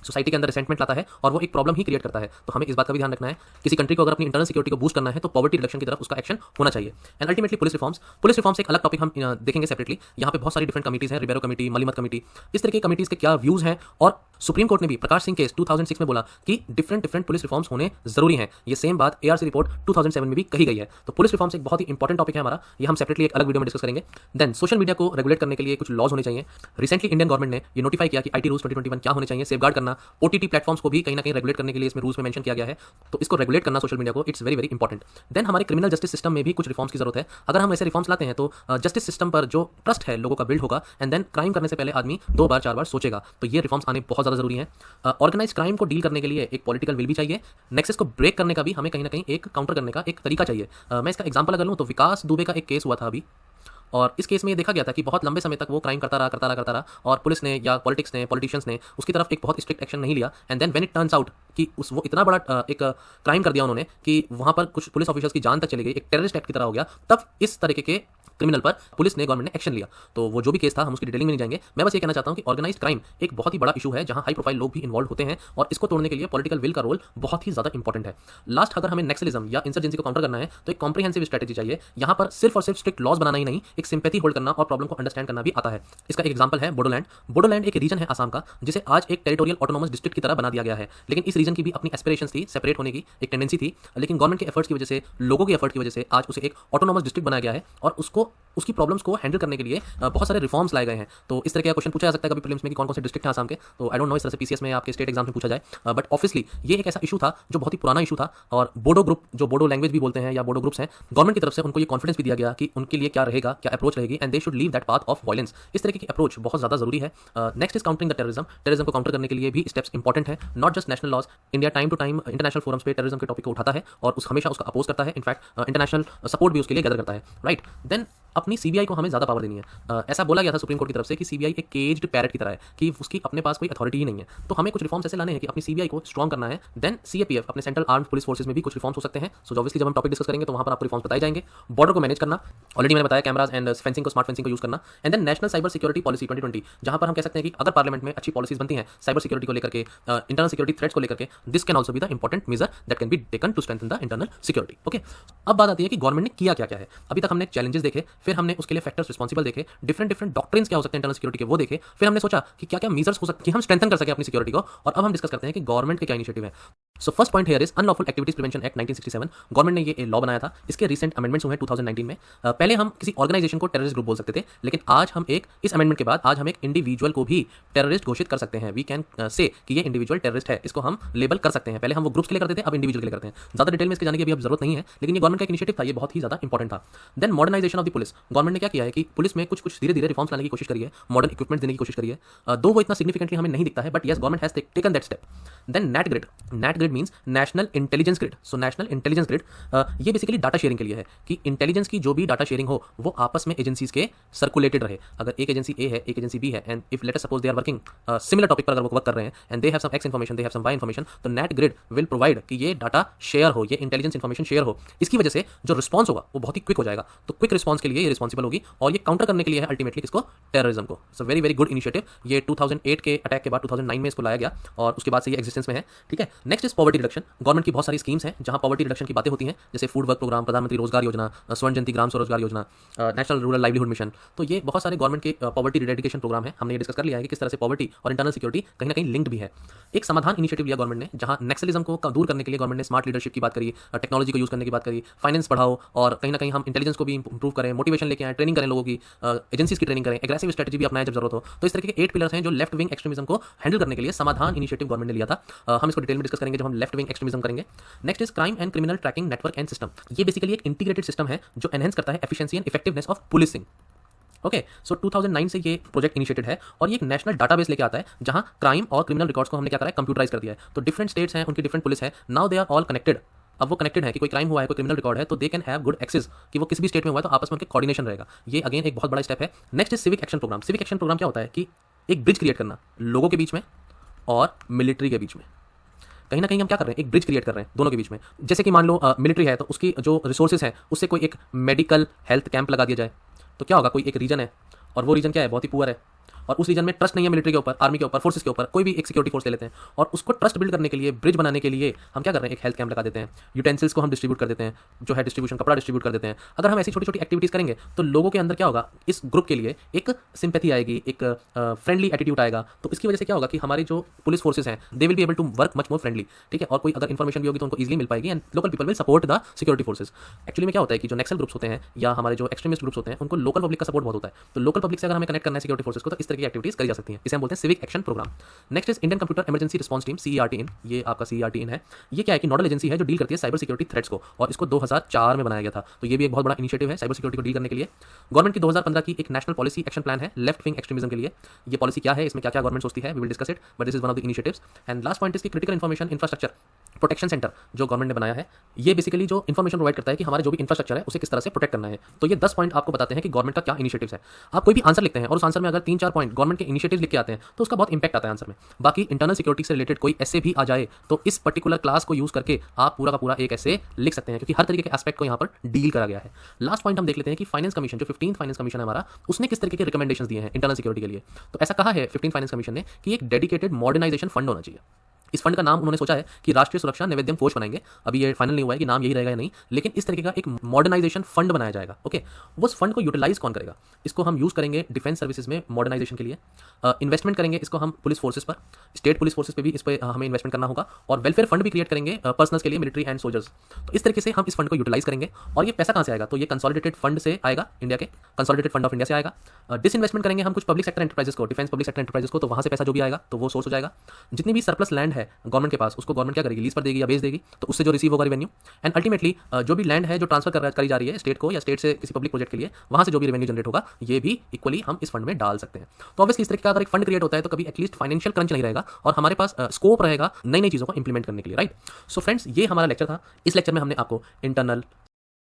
सोसाइटी के अंदर रिसेंटमेंट लाता है और वो एक प्रॉब्लम ही क्रिएट करता है। तो हमें इस बात का भी ध्यान रखना है, किसी कंट्री को अगर अपनी इंटरनल सिक्योरिटी को बूस्ट करना है तो पॉवर्टी रिडक्शन की तरफ उसका एक्शन होना चाहिए। एंड अल्टीमेटली पुलिस रिफॉर्म्स एक अलग टॉपिक हम देखेंगे सेपरेटली। यहाँ पे बहुत सारी डिफरेंट कमिटीज हैं, रिबेरो कमेटी, मलिमत कमेटी, इस तरह की कमिटीज के क्या व्यूज हैं। और सुप्रीम कोर्ट ने भी प्रकाश सिंह केस 2006 में बोला कि डिफरेंट पुलिस रिफॉर्म्स होने जरूरी हैं। ये सेम बात एआरसी रिपोर्ट 2007 में भी कही गई है। तो पुलिस रिफॉर्म्स एक बहुत ही इंपॉर्टेंट टॉपिक है हमारा, ये हम सेपरेटली एक अलग वीडियो में डिस्कस करेंगे। देन सोशल मीडिया को रेगुलेट करने के लिए कुछ लॉज होने चाहिए। रिसेंटली इंडियन गवर्नमेंट ने ये नोटिफाई किया कि आईटी रूल्स 2021 क्या होने चाहिए, सेफगार्ड करना करना, OTT प्लेटफॉर्म्स को भी कहीं ना कहीं रेगुलेट करने के लिए इसमें रूल्स में मेंशन किया गया है, तो इसको रेगुलेट करना सोशल मीडिया को, it's very very important. Then हमारे क्रिमिनल जस्टिस सिस्टम में भी कुछ रिफॉर्म्स की जरूरत है। अगर हम ऐसे रिफॉर्म्स लाते हैं तो जस्टिस सिस्टम पर जो ट्रस्ट है लोगों का बिल्ड होगा, एंड देन क्राइम करने से पहले आदमी 2 बार 4 बार सोचेगा। तो ये रिफॉर्म्स आने बहुत ज़्यादा जरूरी है। ऑर्गेनाइज क्राइम को डील करने के लिए एक पॉलिटिकल विल भी चाहिए, नेक्सस को ब्रेक करने का भी हमें कहीं ना कहीं एक काउंटर करने का एक तरीका चाहिए। मैं इसका एग्जांपल अगर लूँ तो विकास दुबे का एक केस हुआ था अभी, और इस केस में ये देखा गया था कि बहुत लंबे समय तक वो क्राइम करता रहा और पुलिस ने या पॉलिटिशियंस ने उसकी तरफ एक बहुत स्ट्रिक्ट एक्शन नहीं लिया, and then when it turns out कि वो इतना बड़ा एक क्राइम कर दिया उन्होंने कि वहां पर कुछ पुलिस ऑफिसर्स की जान तक चली गई, एक टेररिस्ट एक्ट की तरह हो गया, तब इस तरीके के क्रिमिनल पर पुलिस ने, गवर्नमेंट ने एक्शन लिया। तो वो जो भी केस था हम उसकी डिटेलिंग में नहीं जाएंगे। मैं बस ये कहना चाहता हूं कि ऑर्गेनाइज्ड क्राइम एक बहुत ही बड़ा इशू है जहां हाई प्रोफाइल लोग भी इन्वॉल्व होते हैं, और इसको तोड़ने के लिए पॉलिटिकल विल का रोल बहुत ही ज्यादा इंपॉर्टेंट है। लास्ट, अगर हमें नक्सलिज्म या इंसर्जेंसी को काउंटर करना है तो एक कॉम्प्रिहेंसिव स्ट्रेटेजी चाहिए। यहां पर सिर्फ और सिर्फ स्ट्रिक्ट लॉज बनाना ही नहीं, एक सिंपैथी होल्ड करना और प्रॉब्लम को अंडरस्टैंड करना भी आता है। इसका एक एग्जांपल है बोडोलैंड। बोडोलैंड एक रीजन है आसाम का, जिसे आज एक टेरिटोरियल ऑटोनोमस डिस्ट्रिक्ट की तरह बना दिया गया है, लेकिन इस रीजन की भी अपनी एस्पिरेशंस थी, सेपरेट होने की एक टेंडेंसी थी, लेकिन गवर्नमेंट के एफर्ट्स की वजह से, लोगों के एफर्ट की वजह से आज उसे एक ऑटोनोमस डिस्ट्रिक्ट बनाया गया है, और उसको उसकी प्रॉब्लम्स को हैंडल करने के लिए बहुत सारे रिफॉर्म्स लाए गए हैं। तो इस तरह का क्वेश्चन पूछा जा सकता है कभी प्रीलिम्स में कि कौन कौन से डिस्ट्रिक्ट हैं आसाम के, तो आई डोंट नो इस तरह से पीसीएस में आपके स्टेट एग्जाम में पूछा जाए, बट ऑब्वियसली ये एक ऐसा इशू था जो बहुत ही पुराना इशू था, और बोडो ग्रुप, जो बोडो लैंग्वेज भी बोलते हैं या बोडो ग्रुप्स हैं, गवर्नमेंट की तरफ से उनको ये कॉन्फिडेंस भी दिया गया कि उनके लिए क्या रहेगा, क्या अप्रोच रहेगी, and they should leave that path of violence. इस तरह की अप्रोच बहुत ज्यादा जरूरी है। Next is countering the terrorism को काउंटर करने के लिए भी स्टेप्स इंपॉर्टेंट है, not just national laws. India time to time international forums पे टेररिज्म के टॉपिक को उठाता है और हमेशा उसका अपोज करता है, इनफैक्ट इंटरनेशनल सपोर्ट भी उसके लिए गैदर करता है, राइट। देन अपनी सीबीआई को हमें ज्यादा पावर देनी है। ऐसा बोला गया था सुप्रीम कोर्ट की तरफ से कि सीबीआई एक केज्ड पैरट की तरह है, कि उसकी अपने पास कोई अथॉरिटी ही नहीं है। तो हमें कुछ रिफॉर्म्स ऐसे लाने हैं कि अपनी सीबीआई को स्ट्रॉन्ग करना है। देन सीएपीएफ, अपने सेंट्रल आर्म्ड पुलिस फोर्सेस में भी कुछ रिफॉर्म्स हो सकते हैं। सो ऑब्वियसली जब हम टॉपिक डिस्कस करेंगे तो वहां पर आपको रिफॉर्म्स बताए जाएंगे। बॉर्डर को मैनेज करना, ऑलरेडी मैंने बताया, कैमरास एंड फेंसिंग को, स्मार्ट फेंसिंग को यूज करना, and then national cyber security policy 2020, जहां पर हम कह सकते हैं कि अगर पार्लियामेंट में अच्छी पॉलिसीज बनती हैं साइबर सिक्योरिटी को लेकर के, इंटरनल सिक्योरिटी थ्रेट्स को लेकर के, this can also be the important measure that can be taken to strengthen the internal security. Okay, अब बात आती है कि गवर्नमेंट ने किया क्या क्या है। अभी तक हमने चैलेंजेस देखे, फिर हमने उसके लिए फैक्टर्स रिस्पॉन्सिबल देखे, डिफरेंट डॉक्ट्रिन्स क्या हो सकते हैं इंटरनल सिक्योरिटी के वो देखे, फिर हमने सोचा कि क्या क्या मेजर्स हो सकते हैं कि हम स्ट्रेंथन कर सके अपनी सिक्योरिटी को, और अब हम डिस्कस करते हैं कि गवर्नमेंट के क्या इनिशिएटिव है। So first point here is unlawful activities prevention act 1967। Government ने ये लॉ बनाया था, इसके रिसेंट अमेंडमेंट्स हुए हैं 2019 में। पहले हम किसी ऑर्गेनाइजेशन को टेररिस्ट ग्रुप बोल सकते थे, लेकिन आज हम इस अमेंडमेंट के बाद आज हम एक इंडिविजुअल को भी टेररिस्ट घोषित कर सकते हैं। वी कैन से कि ये इंडिविजुअल टेररिस्ट है, इसको हम लेबल कर सकते हैं। पहले हम वो ग्रुप्स के लिए करते थे, अब इंडिविजुअल के लिए करते हैं। ज्यादा डिटेल में इसके जाने की अभी अब जरूरत नहीं है, लेकिन ये गवर्नमेंट का एक इनिशिएटिव था, ये बहुत ही ज्यादा इंपॉर्टेंट था। Then modernisation of the police. Government ने क्या किया है कि पुलिस में कुछ धीरे धीरे रिफॉर्म्स लाने की कोशिश करी है, मॉडर्न इक्विपमेंट देने की कोशिश करी है, दो वो इतना सिग्निफिकेंटली हमें नहीं दिखता है, but yes government has taken that step. Then net grid means national intelligence grid. So national intelligence grid ये बेसिकली डाटा शेयरिंग के लिए है, कि इंटेलिजेंस की जो भी डाटा शेयरिंग हो वो आपस में एजेंसीज के सर्कुलेटेड रहे। अगर एक एजेंसी ए है, एक एजेंसी बी है, and if let us suppose they are working similar topic पर अगर वो वर्क कर रहे हैं, and they have some X information, they have some Y information, तो नेट ग्रिड विल प्रोवाइड कि ये डाटा शेयर हो, ये इंटेलिजेंस इन्फॉर्मेशन शेयर हो। इसकी वजह से जो रिस्पॉन्स होगा वो बहुत ही क्विक हो जाएगा। तो क्विक रिस्पॉन्स के लिए ये रिस्पॉन्सिबल होगी, और ये काउंटर करने के लिए है अल्टीमेटली किसको, टेररिज्म को। So very very good initiative. ये 2008 के अटैक के बाद 2009 में इसको लाया गया, और उसके बाद से ये एग्जिस्टेंस में है, ठीक है। Next is poverty reduction. Government की बहुत सारी स्कीम्स हैं जहां पॉवर्टी रिडक्शन की बातें होती हैं, जैसे फूड वर्क प्रोग्राम, प्रधानमंत्री रोजगार योजना, स्वर्ण जयंती ग्राम स्वरोजगार योजना, नेशनल रूरल लाइवलीहुड मिशन। तो ये बहुत सारे गवर्नमेंट के पॉवर्टी रिडेडिकेशन प्रोग्राम है। हमने ये डिस्कस कर लिया है कि किस तरह से पॉवर्टी और इंटरनल सिक्योरिटी कहीं ना कहीं लिंक्ड भी है। एक समाधान इनिशिएटिव लिया गवर्नमेंट ने, जहां नक्सलिज्म को दूर करने के लिए गवर्नमेंट ने स्मार्ट लीडरशिप की बात करी, टेक्नोलॉजी को यूज करने की बात करी, फाइनेंस बढ़ाओ, और कहीं ना कहीं हम इंटेलिजेंस को भी इंप्रूव करें, मोटिवेशन लेके आए, ट्रेनिंग करें लोगों की, एजेंसीज की ट्रेनिंग करें, एग्रेसिव स्ट्रेटजी भी अपनाएं जब जरूरत हो। तो इस तरह के 8 पिलर्स हैं जो लेफ्ट विंग एक्सट्रीमिज्म को हैंडल करने के लिए समाधान इनिशिएटिव गवर्नमेंट ने लिया था। हम इसको डिटेल में डिस्कस करेंगे जब हम लेफ्ट विंग एक्सट्रीमिज्म करेंगे। Next is crime and criminal tracking network and system. ये बेसिकली एक इंटीग्रेटेड सिस्टम है जो एनहेंस करता है efficiency and effectiveness of policing. Okay, so 2009 से ये प्रोजेक्ट इनिशिएटेड है, और ये एक नेशनल डाटाबेस लेके आता है जहां क्राइम और क्रिमिनल रिकॉर्ड्स को हमने क्या करा है, कंप्यूटराइज कर दिया है। तो डिफरेंट स्टेट्स हैं, उनकी डिफरेंट पुलिस है, now they are all connected. अब वो कनेक्टेड है कि कोई क्राइम हुआ है, कोई क्रिमिनल रिकॉर्ड है, तो they can have good access कि वो किसी भी स्टेट में हुआ है तो आपस में उनके कोऑर्डिनेशन रहेगा। ये अगेन एक बहुत बड़ा स्टेप है। Next is civic action programme. Civic action programme क्या होता है कि एक ब्रिज क्रिएट करना लोगों के बीच में और मिलिट्री के बीच में। कहीं ना कहीं हम क्या कर रहे हैं, एक ब्रिज क्रिएट कर रहे हैं दोनों के बीच में। जैसे कि मान लो मिलिट्री है तो उसकी जो रिसोर्सेज हैं उससे कोई एक मेडिकल हेल्थ कैंप लगा दिया जाए, तो क्या होगा, कोई एक रीजन है और वो रीजन क्या है, बहुत ही पुअर है, और उस रीजन में ट्रस्ट नहीं है मिलिट्री के ऊपर, आर्मी के ऊपर, फोर्सेस के ऊपर, कोई भी एक सिक्योरिटी फोर्स ले लेते हैं, और उसको ट्रस्ट बिल्ड करने के लिए, ब्रिज बनाने के लिए हम क्या कर रहे हैं, एक हेल्थ कैंप लगा देते हैं, यूटेंसिल्स को हम डिस्ट्रीब्यूट कर देते हैं, जो है डिस्ट्रीब्यूशन, कपड़ा डिस्ट्रीब्यूट कर देते हैं। अगर हम ऐसी छोटी छोटी एक्टिविटीज करेंगे तो लोगों के अंदर क्या होगा, इस ग्रुप के लिए एक सिंपैथी आएगी, एक फ्रेंडली एटीट्यूड आएगा। तो इसकी वजह से क्या होगा कि हमारी जो पुलिस फोर्सेस हैं they will be able to work much more friendly, ठीक है। और कोई अगर इन्फॉर्मेशन भी होगी तो उनको ईजिली मिल पाएगी, and local people will support the security forces. Actually में क्या होता है कि जो नक्सल ग्रुप्स होते हैं या हमारे जो एक्सट्रीमिस्ट ग्रुप्स होते हैं उनको लोकल पब्लिक का सपोर्ट बहुत होता है। तो लोकल पब्लिक से अगर हमें कनेक्ट करना है सिक्योरिटी फोर्सेस को, तो इस तरह की एक्टिविटीज करी जा सकती हैं। इसे हम बोलते हैं civic action programme. Next is Indian computer emergency response team, CERT in. ये आपका CERT इन है। ये क्या है कि नोडल एजेंसी है जो डील करती है साइबर सिक्योरिटी थ्रेट्स को, और इसको 2004 में बनाया गया था। तो ये भी एक बहुत बड़ा इनिशिएटिव है साइबर सिक्योरिटी को डील करने के लिए। गवर्नमेंट की 2015 की एक नेशनल पॉलिसी एक्शन प्लान है लेफ्ट विंग एक्सट्रीमिज्म के लिए। ये पॉलिसी क्या है, इसमें क्या क्या गवर्नमेंट सोचती है, we will discuss it, but this is one of the initiatives. And last point is कि critical information infrastructure protection centre जो गवर्नमेंट ने बनाया है, ये बेसिकली जो इन्फॉर्मेशन प्रोवाइड करता है कि हमारे जो भी इंफ्रास्ट्रक्चर है उसे किस तरह से प्रोटेक्ट करना है। तो ये 10 पॉइंट आपको बताते हैं कि गवर्नमेंट का क्या इनिशिएटिव्स है। आप कोई भी आंसर लिखते हैं और उस आंसर में अगर 3-4 पॉइंट गवर्नमेंट के इनिशिएटिव्स लिख के आते हैं तो उसका बहुत इंपैक्ट आता है आंसर में। बाकी इंटरनल सिक्योरिटी से रिलेटेड कोई ऐसे भी आ जाए तो इस पर्टिकुलर क्लास को यूज करके आप पूरा का पूरा एक ऐसे लिख सकते हैं, क्योंकि हर तरीके के एस्पेक्ट को यहाँ पर डील करा गया है। लास्ट पॉइंट हम देख लेते हैं कि फाइनेंस कमीशन, जो 15th फाइनेंस कमीशन है हमारा, उसने किस तरीके के रिकमेंडेशंस दिए हैं इंटरनल सिक्योरिटी के लिए। तो ऐसा कहा है 15th फाइनेंस कमीशन ने कि एक डेडिकेटेड मॉडर्नाइजेशन फंड होना चाहिए। इस फंड का नाम उन्होंने सोचा है कि राष्ट्रीय सुरक्षा निवेद्यम कोष बनाएंगे। अभी ये फाइनल नहीं हुआ है कि नाम यही रहेगा या नहीं, लेकिन इस तरीके का एक मॉडर्नाइजेशन फंड बनाया जाएगा। ओके, उस फंड को यूटिलाइज कौन करेगा? इसको हम यूज करेंगे डिफेंस सर्विसेज में मॉडर्नाइजेशन के लिए। इन्वेस्टमेंट करेंगे इसको हम पुलिस फोर्सेस पर, स्टेट पुलिस फोर्सेस पे भी इस पर हमें इन्वेस्टमेंट करना होगा, और वेलफेयर फंड भी क्रिएट करेंगे पर्सनल्स के लिए, मिलिट्री एंड सोल्जर्स। तो इस तरीके से हम इस फंड को यूटिलाइज करेंगे। और ये पैसा कहाँ से आएगा? तो ये कंसोलिडेटेड फंड से आएगा, इंडिया के कंसोलिडेटेड फंड ऑफ इंडिया से आएगा। डिसइन्वेस्टमेंट करेंगे हम कुछ पब्लिक सेक्टर एंटरप्राइजेस को, डिफेंस पब्लिक सेक्टर एंटरप्राइजेस को, तो वहाँ से पैसा जो भी आएगा तो वो सोर्स हो जाएगा। जितनी भी सरप्लस लैंड है गवर्नमेंट के पास उसको गवर्नमेंट क्या करेगी? लीज पर देगी या बेच देगी, तो उससे जो रिसीव होगा रेवेन्यू। एंड अल्टीमेटली जो भी लैंड है जो ट्रांसफर करी जा रही है स्टेट को या स्टेट से किसी पब्लिक प्रोजेक्ट के लिए, वहाँ से जो भी रेवेन्यू जनरेट होगा ये भी इक्वली हम इस फंड में डाल सकते हैं। तो ऑब्वियसली इस तरीके का अगर एक फंड क्रिएट होता है तो कभी एटलीस्ट फाइनेंशियल क्रंच नहीं रहेगा और हमारे पास स्कोप रहेगा नई नई चीज़ों को इंप्लीमेंट करने के लिए, राइट। सो फ्रेंड्स, ये हमारा लेक्चर था। इस लेक्चर में हमने आपको इंटरनल,